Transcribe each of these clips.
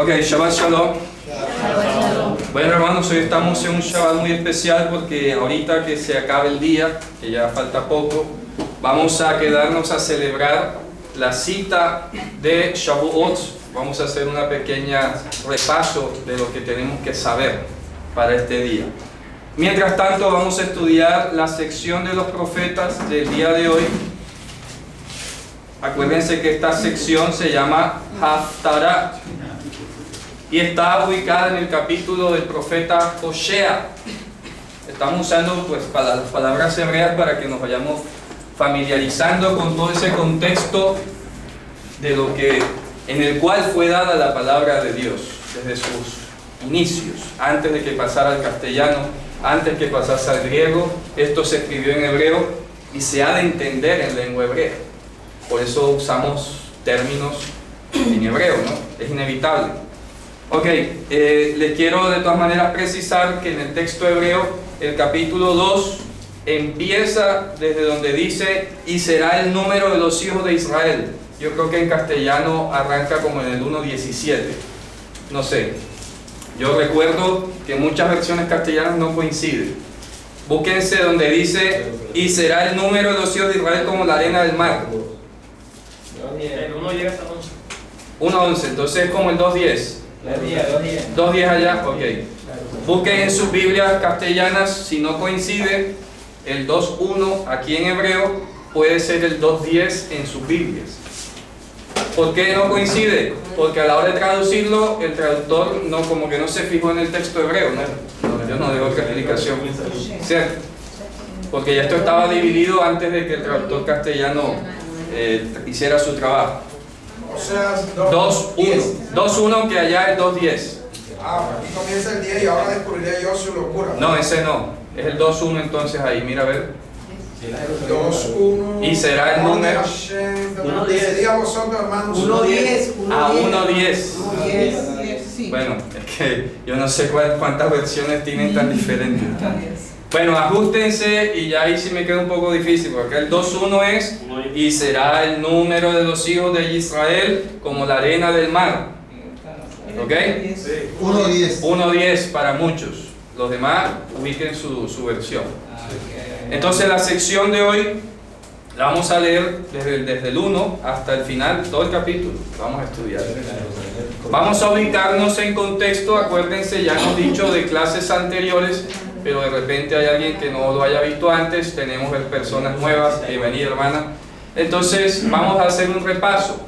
Ok, Shabbat Shalom. Bueno, hermanos, hoy estamos en un Shabbat muy especial porque ahorita que se acabe el día, que ya falta poco, vamos a quedarnos a celebrar la cita de Shavuot. Vamos a hacer una pequeña repaso de lo que tenemos que saber para este día. Mientras tanto, vamos a estudiar la sección de los profetas del día de hoy. Acuérdense que esta sección se llama Haftarah y está ubicada en el capítulo del profeta Hosea. Estamos usando pues las palabras hebreas para que nos vayamos familiarizando con todo ese contexto de lo que, en el cual fue dada la palabra de Dios desde sus inicios, antes de que pasara al castellano, antes que pasase al griego. Esto se escribió en hebreo y se ha de entender en lengua hebrea. Por eso usamos términos en hebreo, ¿no? Es inevitable. Ok, les quiero de todas maneras precisar que en el texto hebreo, el capítulo 2 empieza desde donde dice: y será el número de los hijos de Israel. Yo creo que en castellano arranca como en el 1.17. No sé. Yo recuerdo que muchas versiones castellanas no coinciden. Búsquense donde dice: y será el número de los hijos de Israel como la arena del mar. El 1 llega hasta 11. 1.11, entonces es como el 2.10. 2.10 allá, ok. Busquen en sus Biblias castellanas, si no coincide, el 2.1 aquí en hebreo puede ser el 2.10 en sus Biblias. ¿Por qué no coincide? Porque a la hora de traducirlo, el traductor como que no se fijó en el texto hebreo, ¿no? Yo no dejo otra explicación, ¿cierto? Porque ya esto estaba dividido antes de que el traductor castellano hiciera su trabajo. O sea, 2.1. 2.1 que allá es 2.10. Aquí comienza el día y ahora descubriré yo su locura. No, ese no. Es el 2.1 entonces ahí, mira a ver. 2.1. Y será el número. 1.10. vosotros, hermanos. 1.10. A 1.10. Bueno, es que yo no sé cuántas versiones tienen tan diferentes. Bueno, ajustense y ya ahí sí me queda un poco difícil, porque el 2.1 es: y será el número de los hijos de Israel como la arena del mar. ¿Ok? 1.10. 1.10 para muchos. Los demás ubiquen su versión. Entonces la sección de hoy la vamos a leer desde el 1 hasta el final, todo el capítulo. Vamos a estudiar. Vamos a ubicarnos en contexto. Acuérdense, ya hemos dicho de clases anteriores, pero de repente hay alguien que no lo haya visto antes. Tenemos personas nuevas. Bienvenida, hermana. Entonces vamos a hacer un repaso.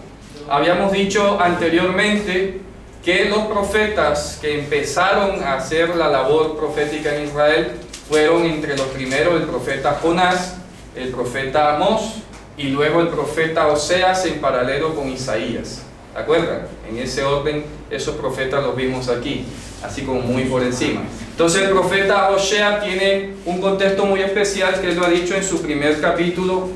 Habíamos dicho anteriormente que los profetas que empezaron a hacer la labor profética en Israel fueron entre los primeros el profeta Jonás, el profeta Amós y luego el profeta Oseas en paralelo con Isaías. ¿De acuerdo? En ese orden, esos profetas los vimos aquí, así como muy por encima. Entonces el profeta Hosea tiene un contexto muy especial que él lo ha dicho en su primer capítulo.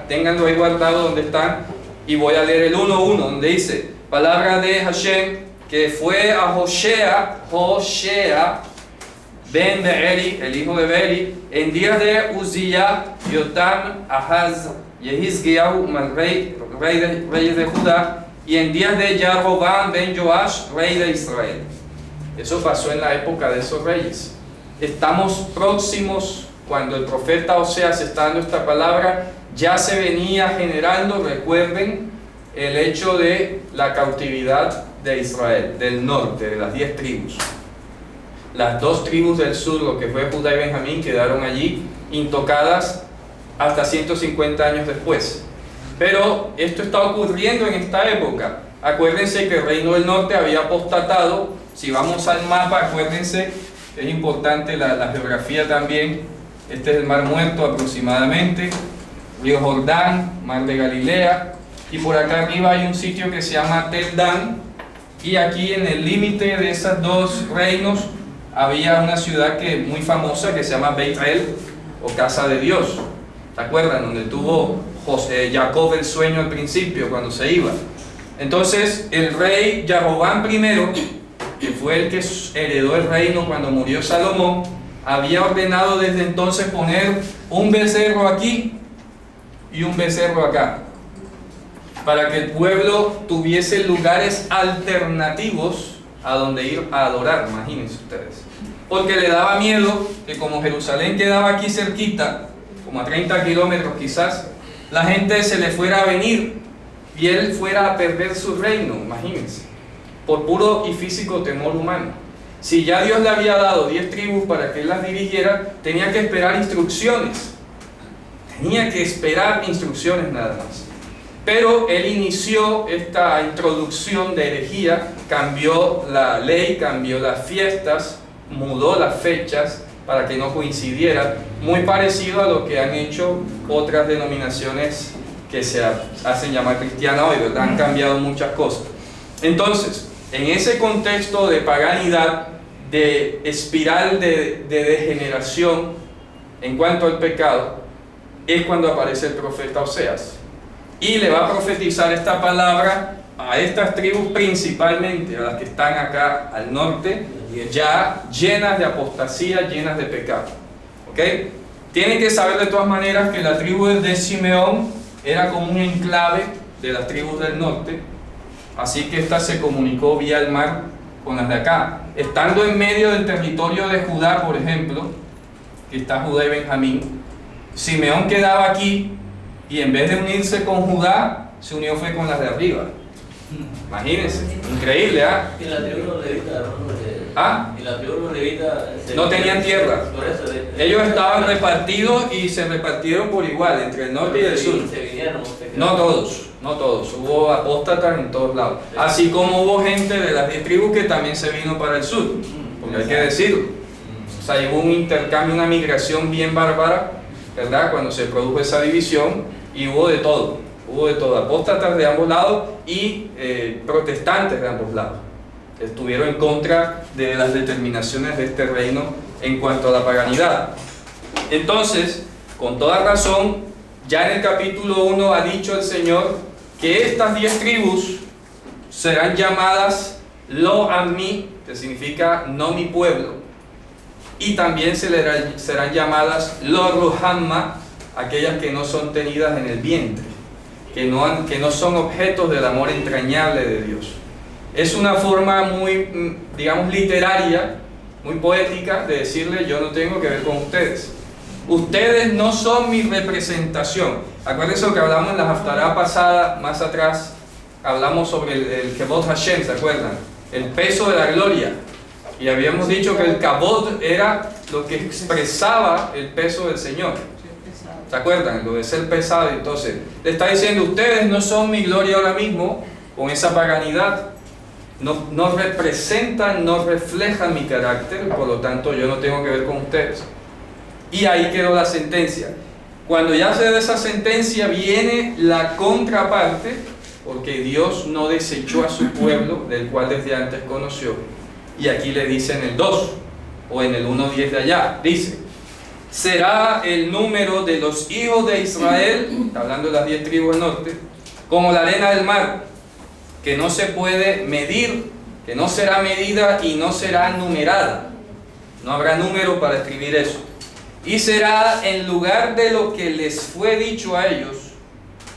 Ténganlo ahí guardado donde están, y voy a leer el 1.1, donde dice: palabra de Hashem que fue a Hosea ben Beeri, el hijo de Beeri, en días de Uzziah, Yotam, Ahaz, Yehizkiyahu, reyes de Judá, y en días de Jeroboam ben Joash, rey de Israel. Eso pasó en la época de esos reyes. Estamos próximos, cuando el profeta Oseas está dando esta palabra, ya se venía generando, recuerden, el hecho de la cautividad de Israel, del norte, de las 10 tribus. Las 2 tribus del sur, lo que fue Judá y Benjamín, quedaron allí intocadas hasta 150 años después. Pero esto está ocurriendo en esta época. Acuérdense que el reino del norte había apostatado. Si vamos al mapa, acuérdense, es importante la geografía también. Este es el Mar Muerto aproximadamente, Río Jordán, Mar de Galilea, y por acá arriba hay un sitio que se llama Tel Dan, y aquí en el límite de esos 2 reinos había una ciudad muy famosa que se llama Beit El, o Casa de Dios. ¿Se acuerdan? Donde tuvo Jacob el sueño al principio, cuando se iba. Entonces el rey Jeroboam I, que fue el que heredó el reino cuando murió Salomón, había ordenado desde entonces poner un becerro aquí y un becerro acá. para que el pueblo tuviese lugares alternativos a donde ir a adorar, imagínense ustedes. Porque le daba miedo que como Jerusalén quedaba aquí cerquita, como a 30 kilómetros quizás, la gente se le fuera a venir y él fuera a perder su reino, imagínense, por puro y físico temor humano. Si ya Dios le había dado 10 tribus para que él las dirigiera, tenía que esperar instrucciones. Tenía que esperar instrucciones nada más. Pero él inició esta introducción de herejía, cambió la ley, cambió las fiestas, mudó las fechas para que no coincidieran, muy parecido a lo que han hecho otras denominaciones que se hacen llamar cristianas hoy, ¿verdad? Han cambiado muchas cosas. Entonces, en ese contexto de paganidad, de espiral de degeneración en cuanto al pecado, es cuando aparece el profeta Oseas. Y le va a profetizar esta palabra a estas tribus principalmente, a las que están acá al norte, ya llenas de apostasía, llenas de pecado. ¿Ok? Tienen que saber de todas maneras que la tribu de Simeón era como un enclave de las tribus del norte, así que esta se comunicó vía el mar con las de acá. Estando en medio del territorio de Judá, por ejemplo, que está Judá y Benjamín, Simeón quedaba aquí y en vez de unirse con Judá, se unió fue con las de arriba. Imagínense, increíble, ¿ah? Y la tribu de los levitas, ¿Ah? y la tribu de los levitas No tenían tierra. Por eso, Ellos estaban repartidos y se repartieron por igual entre el norte y el sur. Se vinieron, No todos, no todos. Hubo apóstatas en todos lados. Así como hubo gente de las 10 tribus que también se vino para el sur. Porque hay que decirlo. O sea, hubo un intercambio, una migración bien bárbara, ¿verdad? Cuando se produjo esa división, y hubo de todo. Hubo de todo, apóstatas de ambos lados y protestantes de ambos lados. Estuvieron en contra de las determinaciones de este reino en cuanto a la paganidad. Entonces, con toda razón, ya en el capítulo 1 ha dicho el Señor que estas 10 tribus serán llamadas Lo Ammi, que significa no mi pueblo, y también serán llamadas Lo Ruhamma, aquellas que no son tenidas en el vientre, que no son objetos del amor entrañable de Dios. Es una forma muy, digamos, literaria, muy poética de decirle: yo no tengo que ver con ustedes. Ustedes no son mi representación. Acuérdense lo que hablamos en la Haftará pasada, más atrás, hablamos sobre el Kebod Hashem, ¿se acuerdan? El peso de la gloria. Y habíamos dicho que el Kabod era lo que expresaba el peso del Señor. ¿Se acuerdan? Lo de ser pesado. Entonces, le está diciendo: ustedes no son mi gloria ahora mismo, con esa paganidad. No representan, no reflejan mi carácter, por lo tanto yo no tengo que ver con ustedes. Y ahí quedó la sentencia. Cuando ya se da esa sentencia, viene la contraparte, porque Dios no desechó a su pueblo, del cual desde antes conoció. Y aquí le dice en el 2, o en el 1:10 de allá, dice: será el número de los hijos de Israel, está hablando de las 10 tribus del norte, como la arena del mar, que no se puede medir, que no será medida y no será numerada. No habrá número para escribir eso. Y será en lugar de lo que les fue dicho a ellos,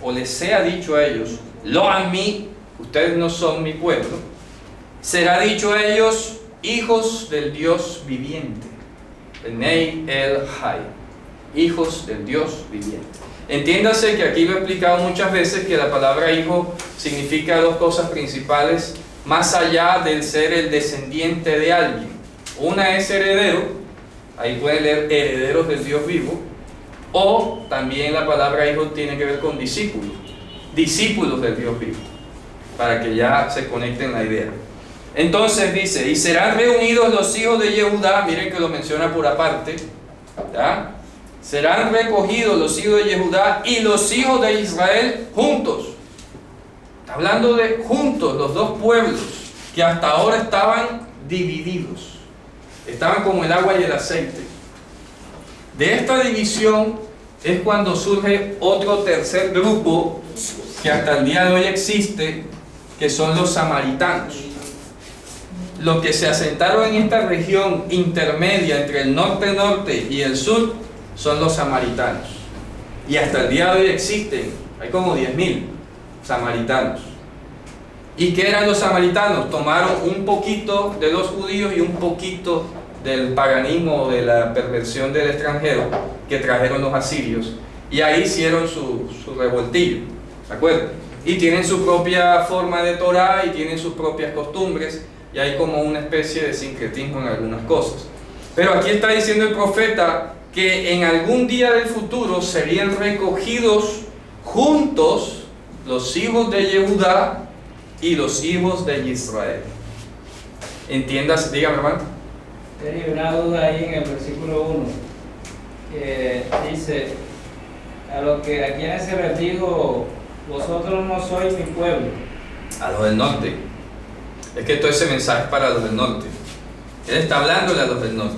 o les sea dicho a ellos: Lo Ammi, ustedes no son mi pueblo, será dicho a ellos: hijos del Dios viviente. Bnei El Hay, hijos del Dios viviente. Entiéndase que aquí lo he explicado muchas veces, que la palabra hijo significa dos cosas principales, más allá del ser el descendiente de alguien. Una es heredero, ahí pueden leer herederos del Dios vivo, o también la palabra hijo tiene que ver con discípulos, discípulos del Dios vivo, para que ya se conecten la idea. Entonces dice: y serán reunidos los hijos de Yehudá, miren que lo menciona por aparte, ¿ya? Serán recogidos los hijos de Yehudá y los hijos de Israel juntos. Está hablando de juntos, los dos pueblos que hasta ahora estaban divididos. Estaban como el agua y el aceite. De esta división es cuando surge otro tercer grupo que hasta el día de hoy existe, que son los samaritanos. Los que se asentaron en esta región intermedia entre el norte y el sur son los samaritanos. Y hasta el día de hoy existen, hay como 10.000 samaritanos. ¿Y qué eran los samaritanos? Tomaron un poquito de los judíos y un poquito del paganismo, de la perversión del extranjero que trajeron los asirios, y ahí hicieron su revoltillo, ¿de acuerdo? Y tienen su propia forma de Torah y tienen sus propias costumbres, y hay como una especie de sincretismo en algunas cosas. Pero aquí está diciendo el profeta que en algún día del futuro serían recogidos juntos los hijos de Yehudá y los hijos de Israel. ¿Entiendas? Dígame, hermano. Hay una duda ahí en el versículo 1 que dice: a quienes se les dijo, vosotros no sois mi pueblo. A los del norte. Es que todo ese mensaje es para los del norte. Él está hablándole a los del norte,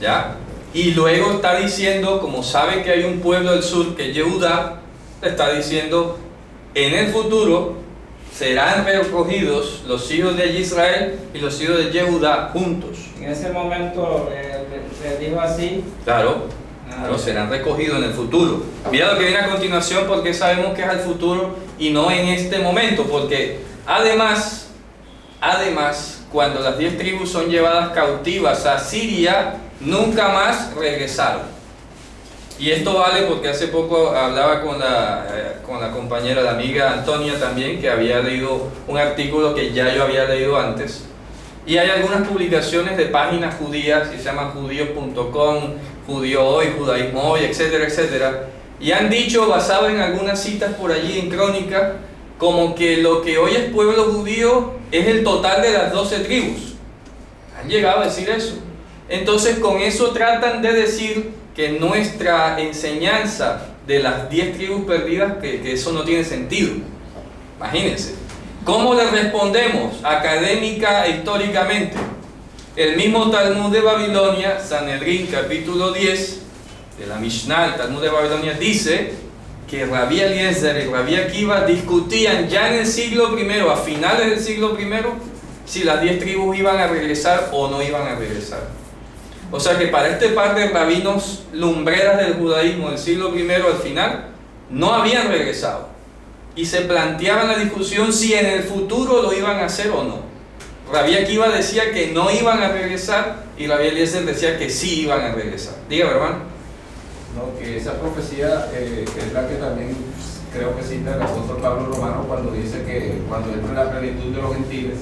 ¿ya? Y luego está diciendo, como sabe que hay un pueblo del sur que es Yehudá, está diciendo, en el futuro serán recogidos los hijos de Israel y los hijos de Yehudá juntos. En ese momento le dijo así. Claro, serán recogidos en el futuro. Mira lo que viene a continuación, porque sabemos que es al futuro y no en este momento, porque además, cuando las 10 tribus son llevadas cautivas a Siria, nunca más regresaron. Y esto vale porque hace poco hablaba con la compañera, la amiga Antonia también, que había leído un artículo que ya yo había leído antes. Y hay algunas publicaciones de páginas judías que se llaman judíos.com, Judío Hoy, Judaísmo Hoy, etcétera, etcétera. Y han dicho, basado en algunas citas por allí en Crónica, como que lo que hoy es pueblo judío es el total de las 12 tribus. Han llegado a decir eso. Entonces con eso tratan de decir que nuestra enseñanza de las 10 tribus perdidas, que eso no tiene sentido. Imagínense. ¿Cómo le respondemos académica e históricamente? El mismo Talmud de Babilonia, Sanedrín capítulo 10, de la Mishnah, el Talmud de Babilonia, dice que Rabí Eliezer y Rabí Akiva discutían ya en el siglo I, a finales del siglo I, si las 10 tribus iban a regresar o no iban a regresar. O sea que para este par de rabinos lumbreras del judaísmo del siglo I al final, no habían regresado. Y se planteaban la discusión si en el futuro lo iban a hacer o no. Rabí Akiva decía que no iban a regresar y Rabí Eliezer decía que sí iban a regresar. Dígame, hermano. No, que esa profecía es la que también creo que cita el apóstol Pablo Romano cuando dice que cuando entre la plenitud de los gentiles.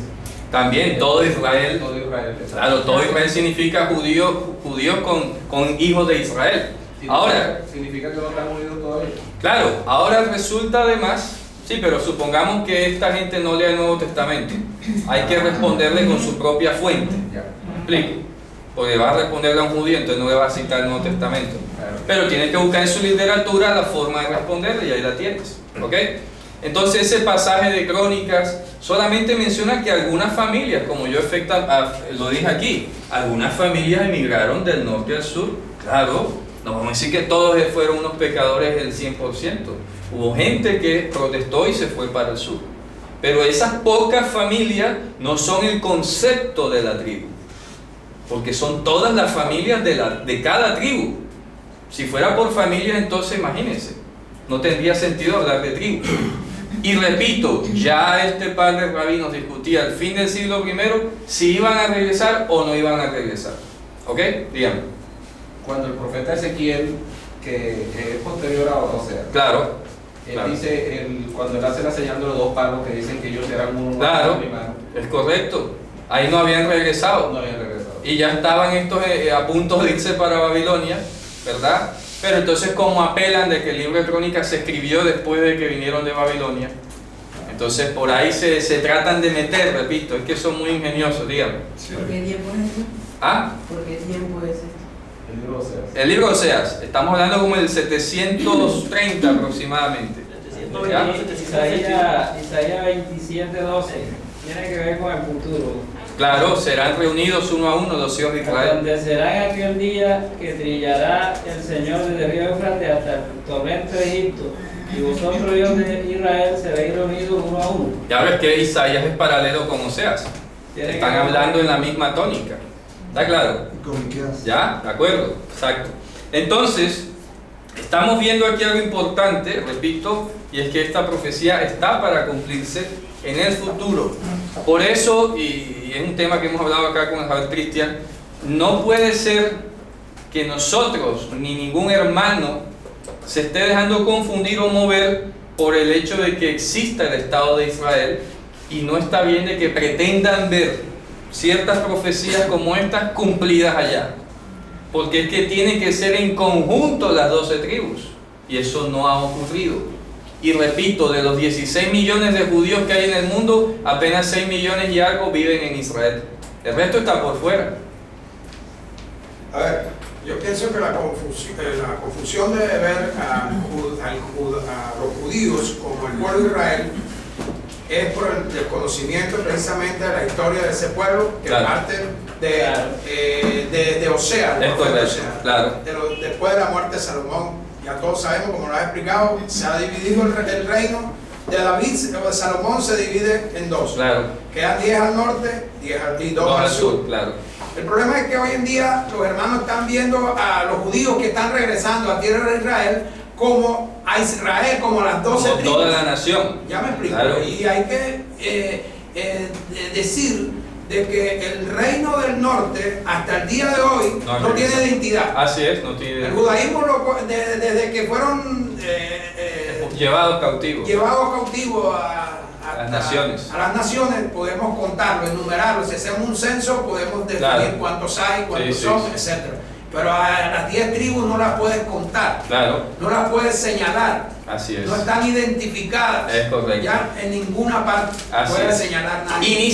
También todo Israel. Todo Israel. Claro, todo Israel significa judíos con hijos de Israel. Ahora, significa que no están unidos todavía. Claro, ahora resulta además, sí, pero supongamos que esta gente no lea el Nuevo Testamento. Hay que responderle con su propia fuente. ¿Me explico? Porque va a responderle a un judío, entonces no le va a citar el Nuevo Testamento. Pero tienes que buscar en su literatura la forma de responderle y ahí la tienes. ¿Ok? Entonces ese pasaje de Crónicas solamente menciona que algunas familias, como yo lo dije aquí, algunas familias emigraron del norte al sur. Claro, no vamos a decir que todos fueron unos pecadores del 100%. Hubo gente que protestó y se fue para el sur. Pero esas pocas familias no son el concepto de la tribu, porque son todas las familias de cada tribu. Si fuera por familias, entonces imagínense, no tendría sentido hablar de tribu. Y repito, ya este par de rabinos discutía al fin del siglo I si iban a regresar o no iban a regresar. ¿Ok? Dígame. Cuando el profeta Ezequiel, que es posterior a Osea, Claro. él Claro. dice, cuando él hace la señal de los dos palos que dicen que ellos serán uno. Claro, primero, es correcto. Ahí no habían regresado. no habían regresado. Y ya estaban estos a punto de irse para Babilonia, ¿verdad? Pero entonces, como apelan de que el libro de Crónicas se escribió después de que vinieron de Babilonia, entonces por ahí se tratan de meter, repito, es que son muy ingeniosos, dígame. ¿Por qué tiempo es esto? ¿Ah? ¿Por qué tiempo es esto? El libro de Oseas. El libro de Oseas, estamos hablando como el 730 aproximadamente. ¿Ya? Isaías 27:12 tiene que ver con el futuro. Claro, serán reunidos uno a uno los hijos de Israel. Donde será en aquel día que trillará el Señor desde el río Éufrates hasta el torrente de Egipto, y vosotros, hijos de Israel, seréis reunidos uno a uno. Ya ves que Isaías es paralelo con Oseas. Tiene Están que ver- hablando en la misma tónica. ¿Está claro? ¿Y con qué hace? ¿Ya? ¿De acuerdo? Exacto. Entonces, estamos viendo aquí algo importante, repito, y es que esta profecía está para cumplirse en el futuro. Por eso, y es un tema que hemos hablado acá con el Javier Cristian, no puede ser que nosotros ni ningún hermano se esté dejando confundir o mover por el hecho de que exista el Estado de Israel, y no está bien de que pretendan ver ciertas profecías como estas cumplidas allá, porque es que tienen que ser en conjunto las 12 tribus, y eso no ha ocurrido. Y repito, de los 16 millones de judíos que hay en el mundo, apenas 6 millones y algo viven en Israel, el resto está por fuera. A ver, yo pienso que la confusión de ver a los judíos como el pueblo de Israel es por el desconocimiento precisamente de la historia de ese pueblo, que claro, parte de Osea, es correcto, claro, después de la muerte de Salomón. Ya todos sabemos, como lo has explicado, se ha dividido el reino de David, de Salomón se divide en dos. claro. Quedan 10 al norte y 2 al sur. Claro. El problema es que hoy en día los hermanos están viendo a los judíos que están regresando a tierra de Israel como a Israel, como las 12 Como tribus. toda la nación. Ya me explico. Claro. Y hay que decir de que el reino del norte hasta el día de hoy no tiene identidad. Así es, no tiene. El judaísmo desde que fueron Llevados cautivos. A las naciones. A las naciones podemos contarlo, enumerarlo. Si hacemos un censo podemos definir Claro. cuántos hay, cuántos Sí, son, sí. etc. Pero a las 10 tribus no las puedes contar, Claro, no las puedes señalar, así es. no están identificadas. Es correcto. Ya en ninguna parte Así puede es. señalar Y nadie. ni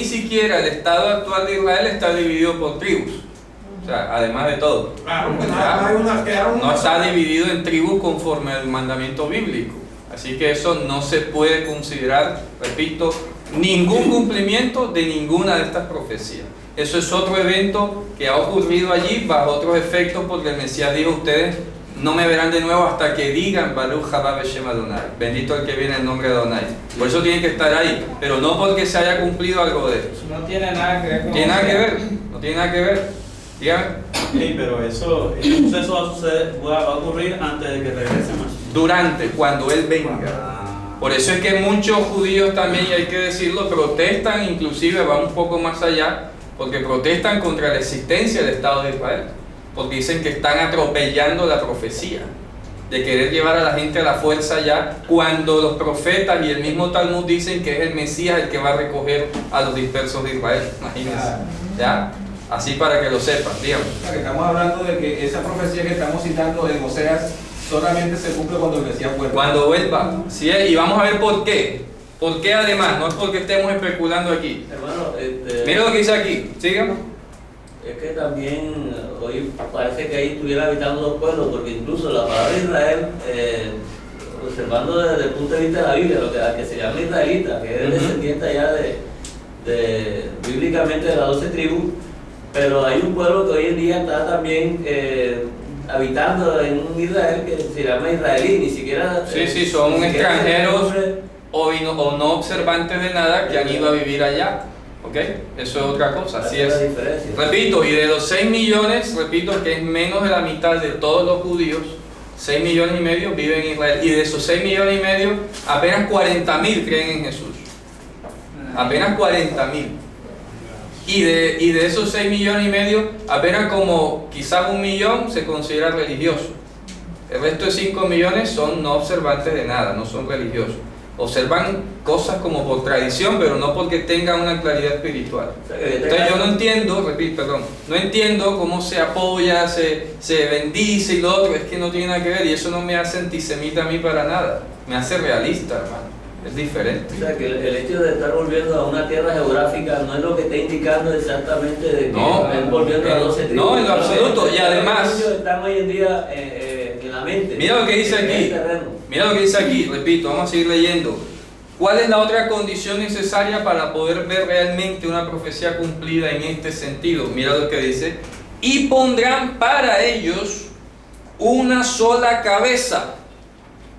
siquiera el Estado actual de Israel está dividido por tribus. O sea, además de todo. Claro, que nada, hay una, quedaron No una está sola. dividido en tribus conforme al mandamiento bíblico. Así que eso no se puede considerar, repito, ningún cumplimiento de ninguna de estas profecías. Eso es otro evento que ha ocurrido allí bajo otros efectos, porque el Mesías dijo: ustedes no me verán de nuevo hasta que digan Baruch haba Beshem Adonai, bendito el que viene en el nombre de Adonai. Por eso tiene que estar ahí, pero no porque se haya cumplido algo de eso. No tiene nada que ver con Tiene nada que ver, no tiene nada que ver. Dígame. Sí, pero ese proceso va a ocurrir antes de que regrese más. Durante, cuando Él venga. Por eso es que muchos judíos también, y hay que decirlo, protestan, inclusive van un poco más allá, porque protestan contra la existencia del Estado de Israel, porque dicen que están atropellando la profecía de querer llevar a la gente a la fuerza allá, cuando los profetas y el mismo Talmud dicen que es el Mesías el que va a recoger a los dispersos de Israel. Imagínense, ¿ya? Así para que lo sepan, digamos. O sea, que estamos hablando de que esa profecía que estamos citando en Oseas solamente se cumple cuando el Mesías vuelva. Cuando vuelva, ¿sí? Y vamos a ver por qué. ¿Por qué además? No es porque estemos especulando aquí. Hermano, Mira lo que dice aquí, sigamos. es que también hoy parece que ahí estuviera habitando dos pueblos, porque incluso la palabra Israel, observando desde el punto de vista de la Biblia, lo que se llama israelita, que es descendiente allá bíblicamente de las 12 tribus, pero hay un pueblo que hoy en día está también habitando en un Israel que se llama israelí, ni siquiera... Sí, son ni siquiera extranjeros se conoce. o no observantes de nada que han ido a vivir allá. ¿Ok? Eso es otra cosa, así Esa es. la diferencia. Repito, y de los 6 millones, repito que es menos de la mitad de todos los judíos, 6 millones y medio viven en Israel. Y de esos 6 millones y medio, apenas 40.000 creen en Jesús. Apenas 40.000. Y de esos 6 millones y medio, apenas como quizás 1 millón se considera religioso. El resto de 5 millones son no observantes de nada, no son religiosos. Observan cosas como por tradición, pero no porque tengan una claridad espiritual. O sea, que Entonces yo no entiendo, no entiendo cómo se apoya, se bendice y lo otro, es que no tiene nada que ver, y eso no me hace antisemita a mí para nada, me hace realista, hermano, es diferente. O sea, que el hecho de estar volviendo a una tierra geográfica no es lo que está indicando exactamente de que No, están volviendo a 12 tribus. no, en lo absoluto, y además... Muchos están hoy en día en la mente. Mira lo que dice en el aquí. terreno. Mira lo que dice aquí, repito, vamos a seguir leyendo. ¿Cuál es la otra condición necesaria para poder ver realmente una profecía cumplida en este sentido? Mira lo que dice. Y pondrán para ellos una sola cabeza.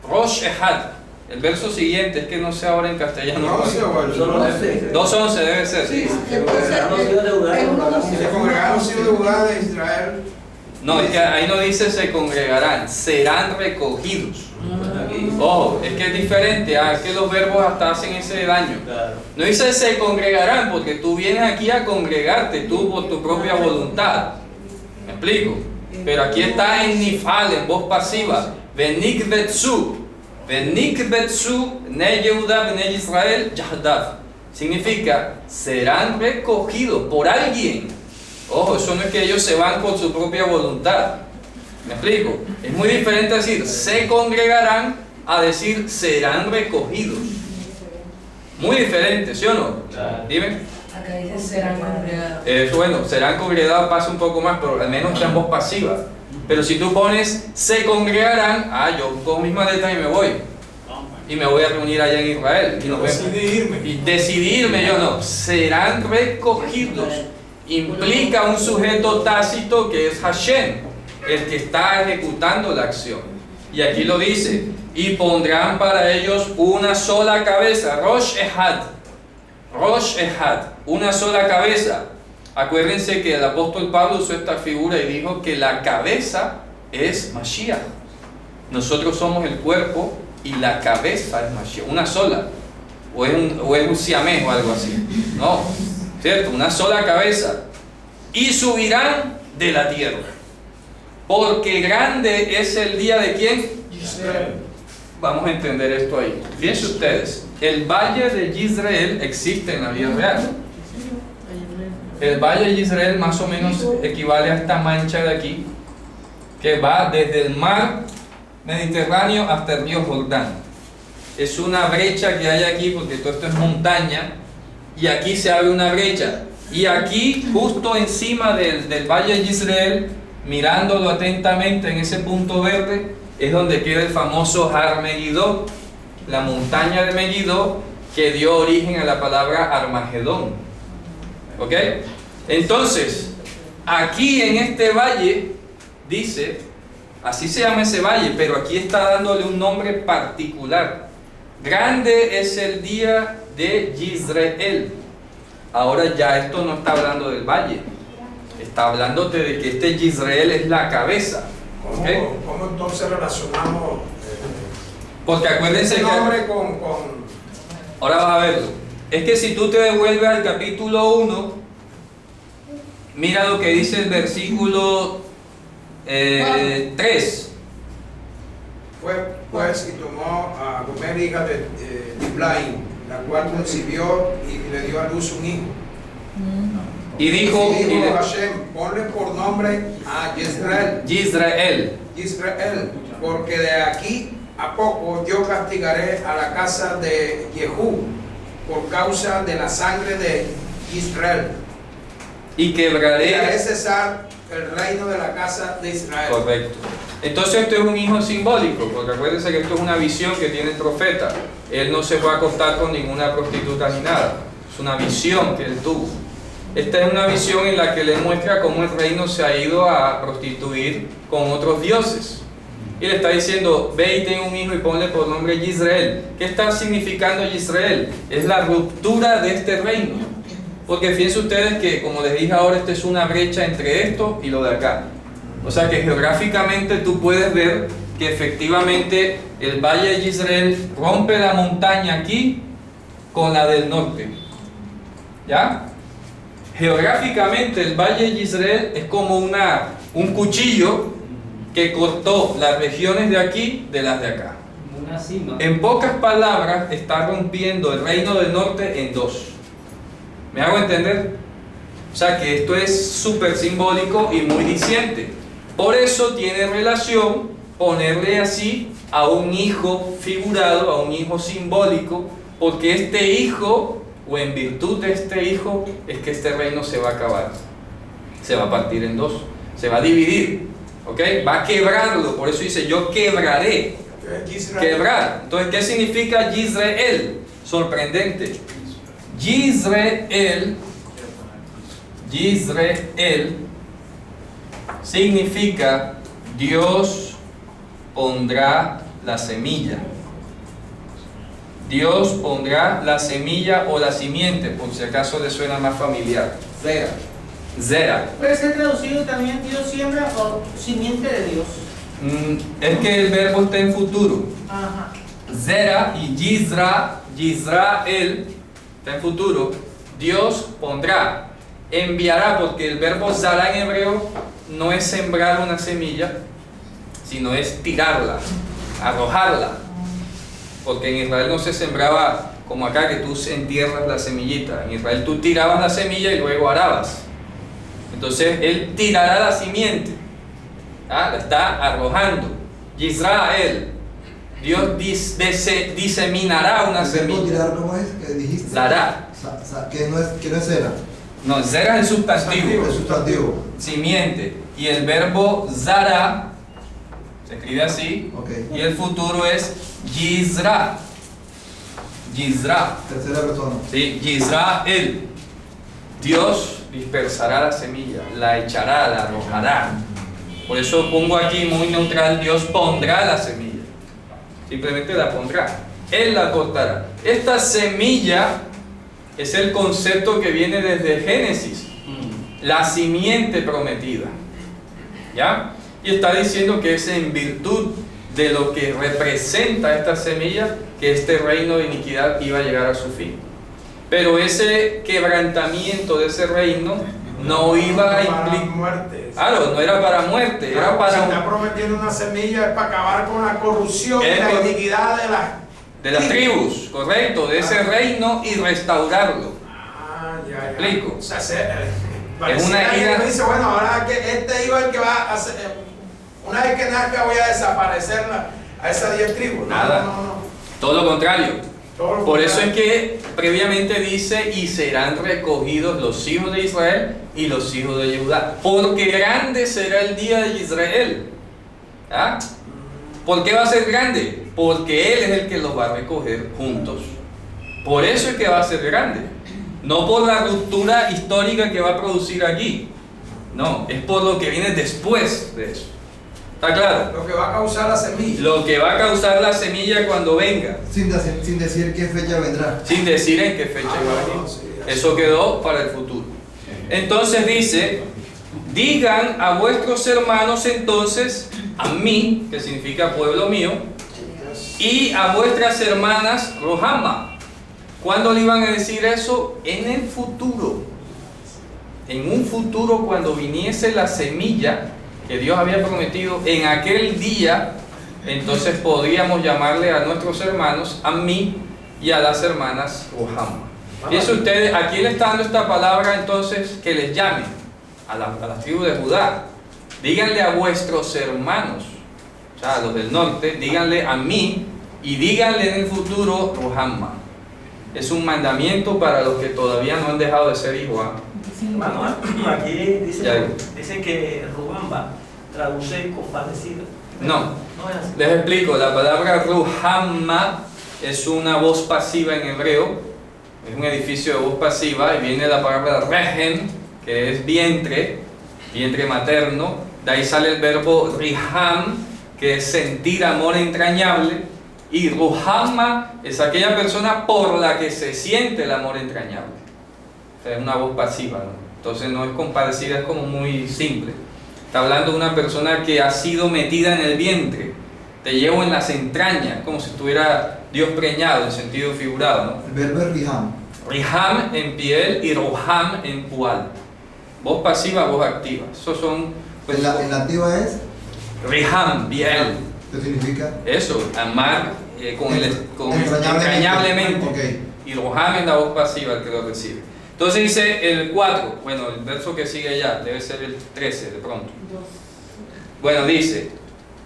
Rosh Echad. El verso siguiente, es que no sé ahora en castellano. No, sí, bueno, Solo 2.11 debe ser. Sí, Entonces, se congregaron los hijos de Judá de Israel. No, es que ahí no dice se congregarán, serán recogidos. Aquí. Ojo, es que es diferente, es que los verbos hasta hacen ese daño. Claro. No dice se congregarán, porque tú vienes aquí a congregarte, tú por tu propia voluntad. ¿Me explico? Pero aquí está en nifal, en voz pasiva. Venik betsu. Venik betsu ne Yehuda ne Israel yahdav. Significa, serán recogidos por alguien. Ojo, eso no es que ellos se van por su propia voluntad. ¿Me explico? Es muy diferente decir se congregarán a decir serán recogidos. Muy diferente, ¿sí o no? Claro. Dime. Acá dice serán congregados. Bueno, serán congregados pasa un poco más, pero al menos está en voz pasiva. Pero si tú pones se congregarán, yo con mis maletas y me voy. Y me voy a reunir allá en Israel. Y nos vemos. Y decidirme yo no. Serán recogidos. Implica un sujeto tácito que es Hashem, el que está ejecutando la acción. Y aquí lo dice, y pondrán para ellos una sola cabeza, Rosh Ehad. Rosh Ehad, una sola cabeza. Acuérdense que el apóstol Pablo usó esta figura y dijo que la cabeza es Mashiach. Nosotros somos el cuerpo y la cabeza es Mashiach, una sola. O es un siamés o algo así. No, ¿cierto? Una sola cabeza. Y subirán de la tierra. Porque grande es el día de ¿quién? Israel. Vamos a entender esto ahí. Fíjense ustedes, el valle de Yisrael existe en la vida real. El valle de Yisrael más o menos equivale a esta mancha de aquí, que va desde el mar Mediterráneo hasta el río Jordán. Es una brecha que hay aquí porque todo esto es montaña y aquí se abre una brecha. Y aquí, justo encima del valle de Yisrael, mirándolo atentamente en ese punto verde, es donde queda el famoso Har Megiddo, la montaña de Megiddo, que dio origen a la palabra Armagedón. ¿Ok? Entonces, aquí en este valle, dice, así se llama ese valle, pero aquí está dándole un nombre particular. Grande es el día de Yisrael. Ahora ya esto no está hablando del valle, está hablándote de que este Yisrael es la cabeza. ¿Okay? ¿Cómo entonces relacionamos Porque acuérdense ese que... nombre con Ahora vas a verlo. Es que si tú te devuelves al capítulo 1, mira lo que dice el versículo 3. Fue pues y tomó a Gomer, hija de Diblaim, la cual concibió y le dio a luz un hijo. Y dijo Hashem, ponle por nombre a Yisrael, Yisrael, porque de aquí a poco yo castigaré a la casa de Jehú por causa de la sangre de Israel. y Y haré quebraré. cesar el reino de la casa de Israel. Correcto. Entonces esto es un hijo simbólico, porque acuérdense que esto es una visión que tiene el profeta. Él no se fue a acostar con ninguna prostituta ni nada. Es una visión que él tuvo. Esta es una visión en la que le muestra cómo el reino se ha ido a prostituir con otros dioses. Y le está diciendo, ve y ten un hijo y ponle por nombre Yisrael. ¿Qué está significando Yisrael? Es la ruptura de este reino. Porque fíjense ustedes que, como les dije ahora, esta es una brecha entre esto y lo de acá. O sea que geográficamente tú puedes ver que efectivamente el valle de Yisrael rompe la montaña aquí con la del norte. ¿Ya? Geográficamente el valle de Yisrael es como un cuchillo que cortó las regiones de aquí de las de acá. Una cima. En pocas palabras, está rompiendo el reino del norte en dos. ¿Me hago entender? O sea que esto es súper simbólico y muy diciente. Por eso tiene relación ponerle así a un hijo figurado, a un hijo simbólico, porque este hijo, o en virtud de este hijo, es que este reino se va a acabar. Se va a partir en dos, se va a dividir. ¿Ok? Va a quebrarlo, por eso dice yo quebraré. Quebrar. Entonces, ¿qué significa Yisrael? Sorprendente. Yisrael significa Dios pondrá la semilla. Dios pondrá la semilla o la simiente, por si acaso le suena más familiar. Zera. Puede ser traducido también Dios siembra o simiente de Dios. Es que el verbo está en futuro. Ajá. Zera y Yisrael está en futuro. Dios pondrá, enviará, porque el verbo zara en hebreo no es sembrar una semilla, sino es tirarla, arrojarla. Porque en Israel no se sembraba como acá, que tú entierras la semillita. En Israel tú tirabas la semilla y luego arabas. Entonces él tirará la simiente, la está arrojando. Yisrael, Dios diseminará una ¿El verbo semilla. tirar cómo es? ¿Qué dijiste? Dará. Que no es cera. No, zera es el sustantivo. El sustantivo. Simiente. Y el verbo zara se escribe así. Ok. Y el futuro es Yisra. Yisra. Tercera persona. ¿Sí? Yisrael. Dios dispersará la semilla, la echará, la arrojará. Por eso pongo aquí muy neutral, Dios pondrá la semilla. Simplemente la pondrá. Él la cortará. Esta semilla es el concepto que viene desde Génesis. La simiente prometida. ¿Ya? Y está diciendo que es en virtud de lo que representa esta semilla que este reino de iniquidad iba a llegar a su fin. Pero ese quebrantamiento de ese reino no iba a implicar muerte. Claro, no era para muerte, era para Si está prometiendo una semilla es para acabar con la corrupción y la iniquidad de las tribus, correcto, de ese reino y restaurarlo. Ya. ¿Explico? O sea, Es una ira. Dice, bueno, ahora que este iba el que va a hacer, una vez que nazca voy a desaparecer a esas 10 tribus. Nada. No. Todo lo contrario. Todo lo Por eso es contrario. que previamente dice, y serán recogidos los hijos de Israel y los hijos de Judá, porque grande será el día de Israel. ¿Ah? ¿Por qué va a ser grande? Porque Él es el que los va a recoger juntos. Por eso es que va a ser grande. No por la ruptura histórica que va a producir aquí. No, es por lo que viene después de eso. ¿Está claro? Lo que va a causar la semilla. Lo que va a causar la semilla cuando venga. Sin decir qué fecha vendrá. Sin decir en qué fecha va a venir. Sí, Eso quedó para el futuro. Entonces dice, digan a vuestros hermanos entonces, a mí, que significa pueblo mío, y a vuestras hermanas, Rohama. ¿Cuándo le iban a decir eso? En el futuro. En un futuro, cuando viniese la semilla que Dios había prometido, en aquel día, entonces podríamos llamarle a nuestros hermanos, a mí y a las hermanas Rohama. Fíjense ustedes, aquí le está dando esta palabra entonces que les llame a las tribus de Judá. Díganle a vuestros hermanos, o sea, a los del norte, díganle a mí y díganle en el futuro Rohama. Es un mandamiento para los que todavía no han dejado de ser hijos. Hermano, aquí Ya. dice que Ruhamba traduce compadecido. No, No es así. les explico, la palabra Ruhama es una voz pasiva en hebreo, es un edificio de voz pasiva, y viene la palabra Rehen, que es vientre materno, de ahí sale el verbo Riham, que es sentir amor entrañable, y Ruhama es aquella persona por la que se siente el amor entrañable. O sea, es una voz pasiva, ¿no? Entonces no es compadecida, es como muy simple. Está hablando de una persona que ha sido metida en el vientre, te llevo en las entrañas, como si estuviera Dios preñado en sentido figurado, ¿no? El verbo es riham. Riham en piel y Roham en pual. Voz pasiva, voz activa. Esos son, pues, En la activa es, Riham, piel. ¿qué significa? Eso, amar entrañablemente. Ok. Y Roham es la voz pasiva, el que lo recibe. Entonces dice el 4, bueno, el verso que sigue allá, debe ser el 13 de pronto. Bueno, dice,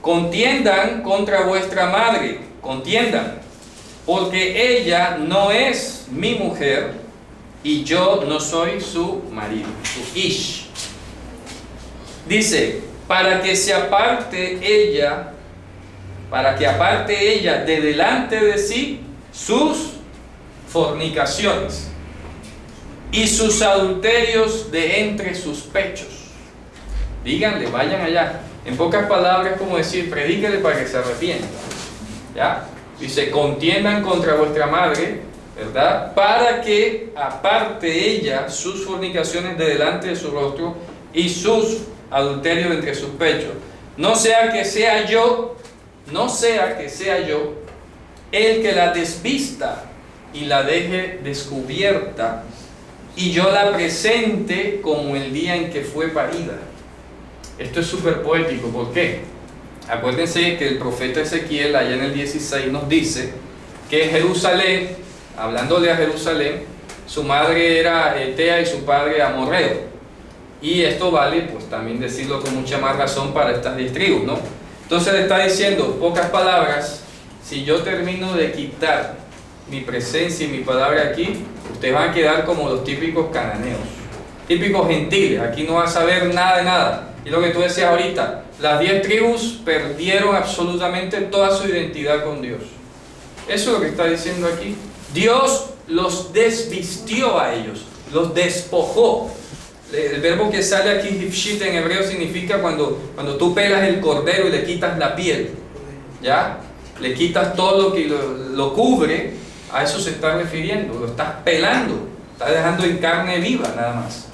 contiendan contra vuestra madre, contiendan, porque ella no es mi mujer y yo no soy su marido, su ish. Dice, para que aparte ella de delante de sí sus fornicaciones y sus adulterios de entre sus pechos. Díganle, vayan allá. En pocas palabras, como decir, predíquele para que se arrepienta. ¿Ya? Dice, contiendan contra vuestra madre, ¿verdad? Para que aparte ella sus fornicaciones de delante de su rostro y sus adulterios de entre sus pechos. no sea que sea yo el que la desvista y la deje descubierta, y yo la presente como el día en que fue parida. Esto es súper poético. ¿Por qué? Acuérdense que el profeta Ezequiel allá en el 16 nos dice que Jerusalén, hablándole a Jerusalén, su madre era Etea y su padre Amorreo. Y esto vale pues también decirlo con mucha más razón para estas 10 tribus, ¿no? Entonces le está diciendo, pocas palabras, si yo termino de quitar mi presencia y mi palabra aquí, ustedes van a quedar como los típicos cananeos, típicos gentiles. Aquí no vas a ver nada de nada. Y lo que tú decías ahorita, las 10 tribus perdieron absolutamente toda su identidad con Dios. Eso es lo que está diciendo aquí. Dios los desvistió a ellos, los despojó. El verbo que sale aquí, hifshit, en hebreo significa cuando tú pelas el cordero y le quitas la piel, ¿ya? Le quitas todo lo que lo cubre. A eso se está refiriendo. Lo estás pelando, estás dejando en carne viva nada más.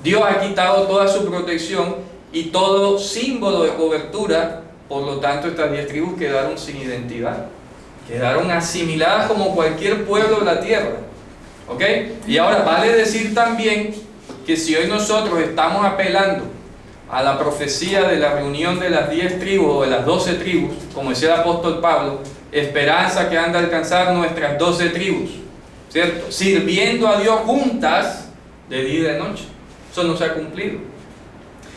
Dios ha quitado toda su protección y todo símbolo de cobertura. Por lo tanto, estas 10 tribus quedaron sin identidad, quedaron asimiladas como cualquier pueblo de la tierra. ¿Ok? Y ahora vale decir también que si hoy nosotros estamos apelando a la profecía de la reunión de las 10 tribus o de las 12 tribus, como decía el apóstol Pablo, esperanza que han de alcanzar nuestras 12 tribus, ¿cierto? Sirviendo a Dios juntas de día y de noche. Eso no se ha cumplido.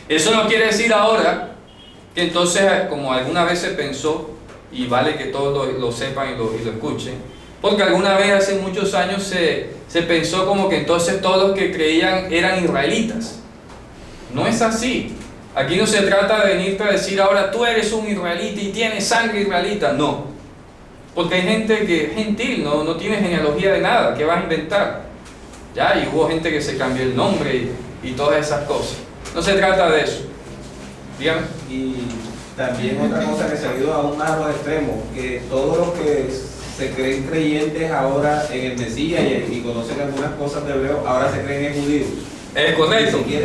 Eso no quiere decir ahora que entonces, como alguna vez se pensó, y vale que todos lo sepan y lo escuchen, porque alguna vez hace muchos años se pensó como que entonces todos los que creían eran israelitas. No es así. Aquí no se trata de venirte a decir ahora tú eres un israelita y tienes sangre israelita. No. Porque hay gente que es gentil, no tiene genealogía de nada. ¿Qué vas a inventar? Ya, y hubo gente que se cambió el nombre y todas esas cosas. No se trata de eso. Dígame. Y también otra cosa que se ha ido a un lado extremo, que todos los que se creen creyentes ahora en el Mesías y conocen algunas cosas de hebreo, ahora se creen en judíos. Es correcto. Si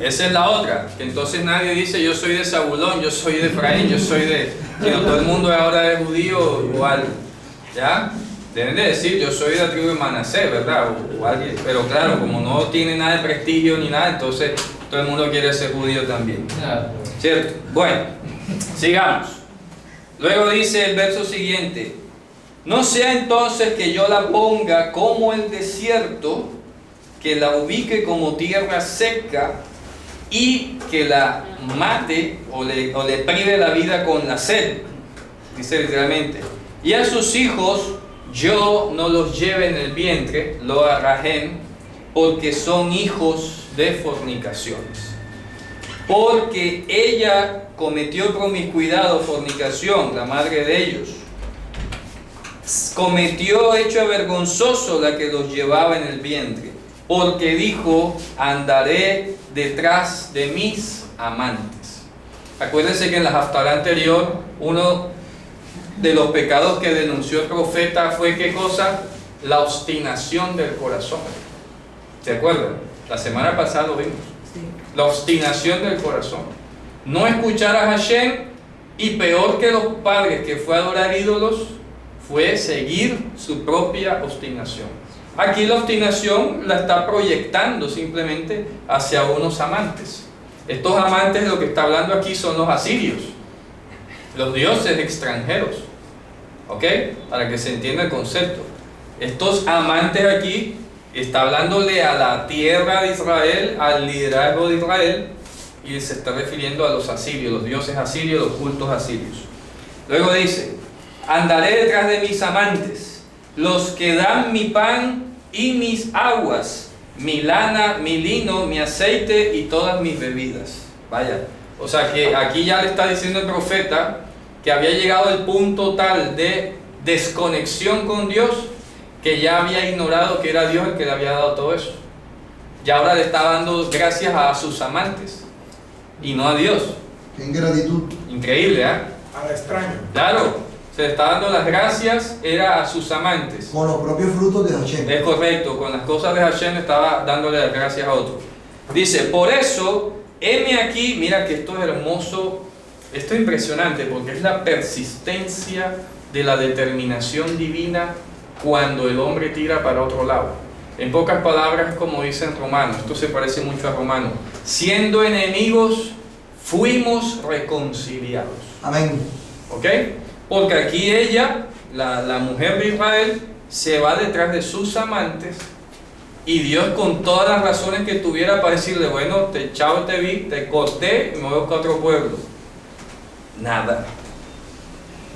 esa es la otra, que entonces nadie dice yo soy de Zabulón, yo soy de Efraín, yo soy de... Sino todo el mundo ahora es judío igual, ¿ya? Deben de decir yo soy de la tribu de Manasés, ¿verdad? O alguien, pero claro, como no tiene nada de prestigio ni nada, entonces todo el mundo quiere ser judío también, ¿cierto? Bueno, sigamos. Luego dice el verso siguiente: no sea entonces que yo la ponga como el desierto, que la ubique como tierra seca y que la mate o le prive la vida con la sed. Dice literalmente: y a sus hijos yo no los lleve en el vientre, lo arrajen, porque son hijos de fornicaciones. Porque ella cometió promiscuidad o fornicación, la madre de ellos. Cometió hecho vergonzoso la que los llevaba en el vientre, porque dijo: andaré detrás de mis amantes. Acuérdense que en la haftará anterior, uno de los pecados que denunció el profeta fue ¿qué cosa? La obstinación del corazón. ¿Se acuerdan? La semana pasada lo vimos. Sí. La obstinación del corazón. No escuchar a Hashem, y peor que los padres que fue a adorar ídolos, fue seguir su propia obstinación. Aquí la obstinación la está proyectando simplemente hacia unos amantes. Estos amantes, de lo que está hablando aquí, son los asirios, los dioses extranjeros. ¿Ok? Para que se entienda el concepto. Estos amantes aquí está hablándole a la tierra de Israel, al liderazgo de Israel, y se está refiriendo a los asirios, los dioses asirios, los cultos asirios. Luego dice: andaré detrás de mis amantes, los que dan mi pan y mis aguas, mi lana, mi lino, mi aceite y todas mis bebidas. Vaya, o sea que aquí ya le está diciendo el profeta que había llegado al punto tal de desconexión con Dios que ya había ignorado que era Dios el que le había dado todo eso. Y ahora le está dando gracias a sus amantes y no a Dios. ¡Qué ingratitud! Increíble, ¿eh? Al extraño. Claro, se le está dando las gracias, era a sus amantes. Con los propios frutos de Hashem. Es correcto, con las cosas de Hashem estaba dándole las gracias a otros. Dice: por eso, heme aquí, mira que esto es hermoso Esto es impresionante porque es la persistencia de la determinación divina cuando el hombre tira para otro lado. En pocas palabras, como dicen Romanos, esto se parece mucho a Romanos, siendo enemigos, fuimos reconciliados. Amén. ¿Ok? Porque aquí ella, la mujer de Israel, se va detrás de sus amantes y Dios, con todas las razones que tuviera para decirle, bueno, chao, te vi, te corté y me voy a buscar otro pueblo. Nada.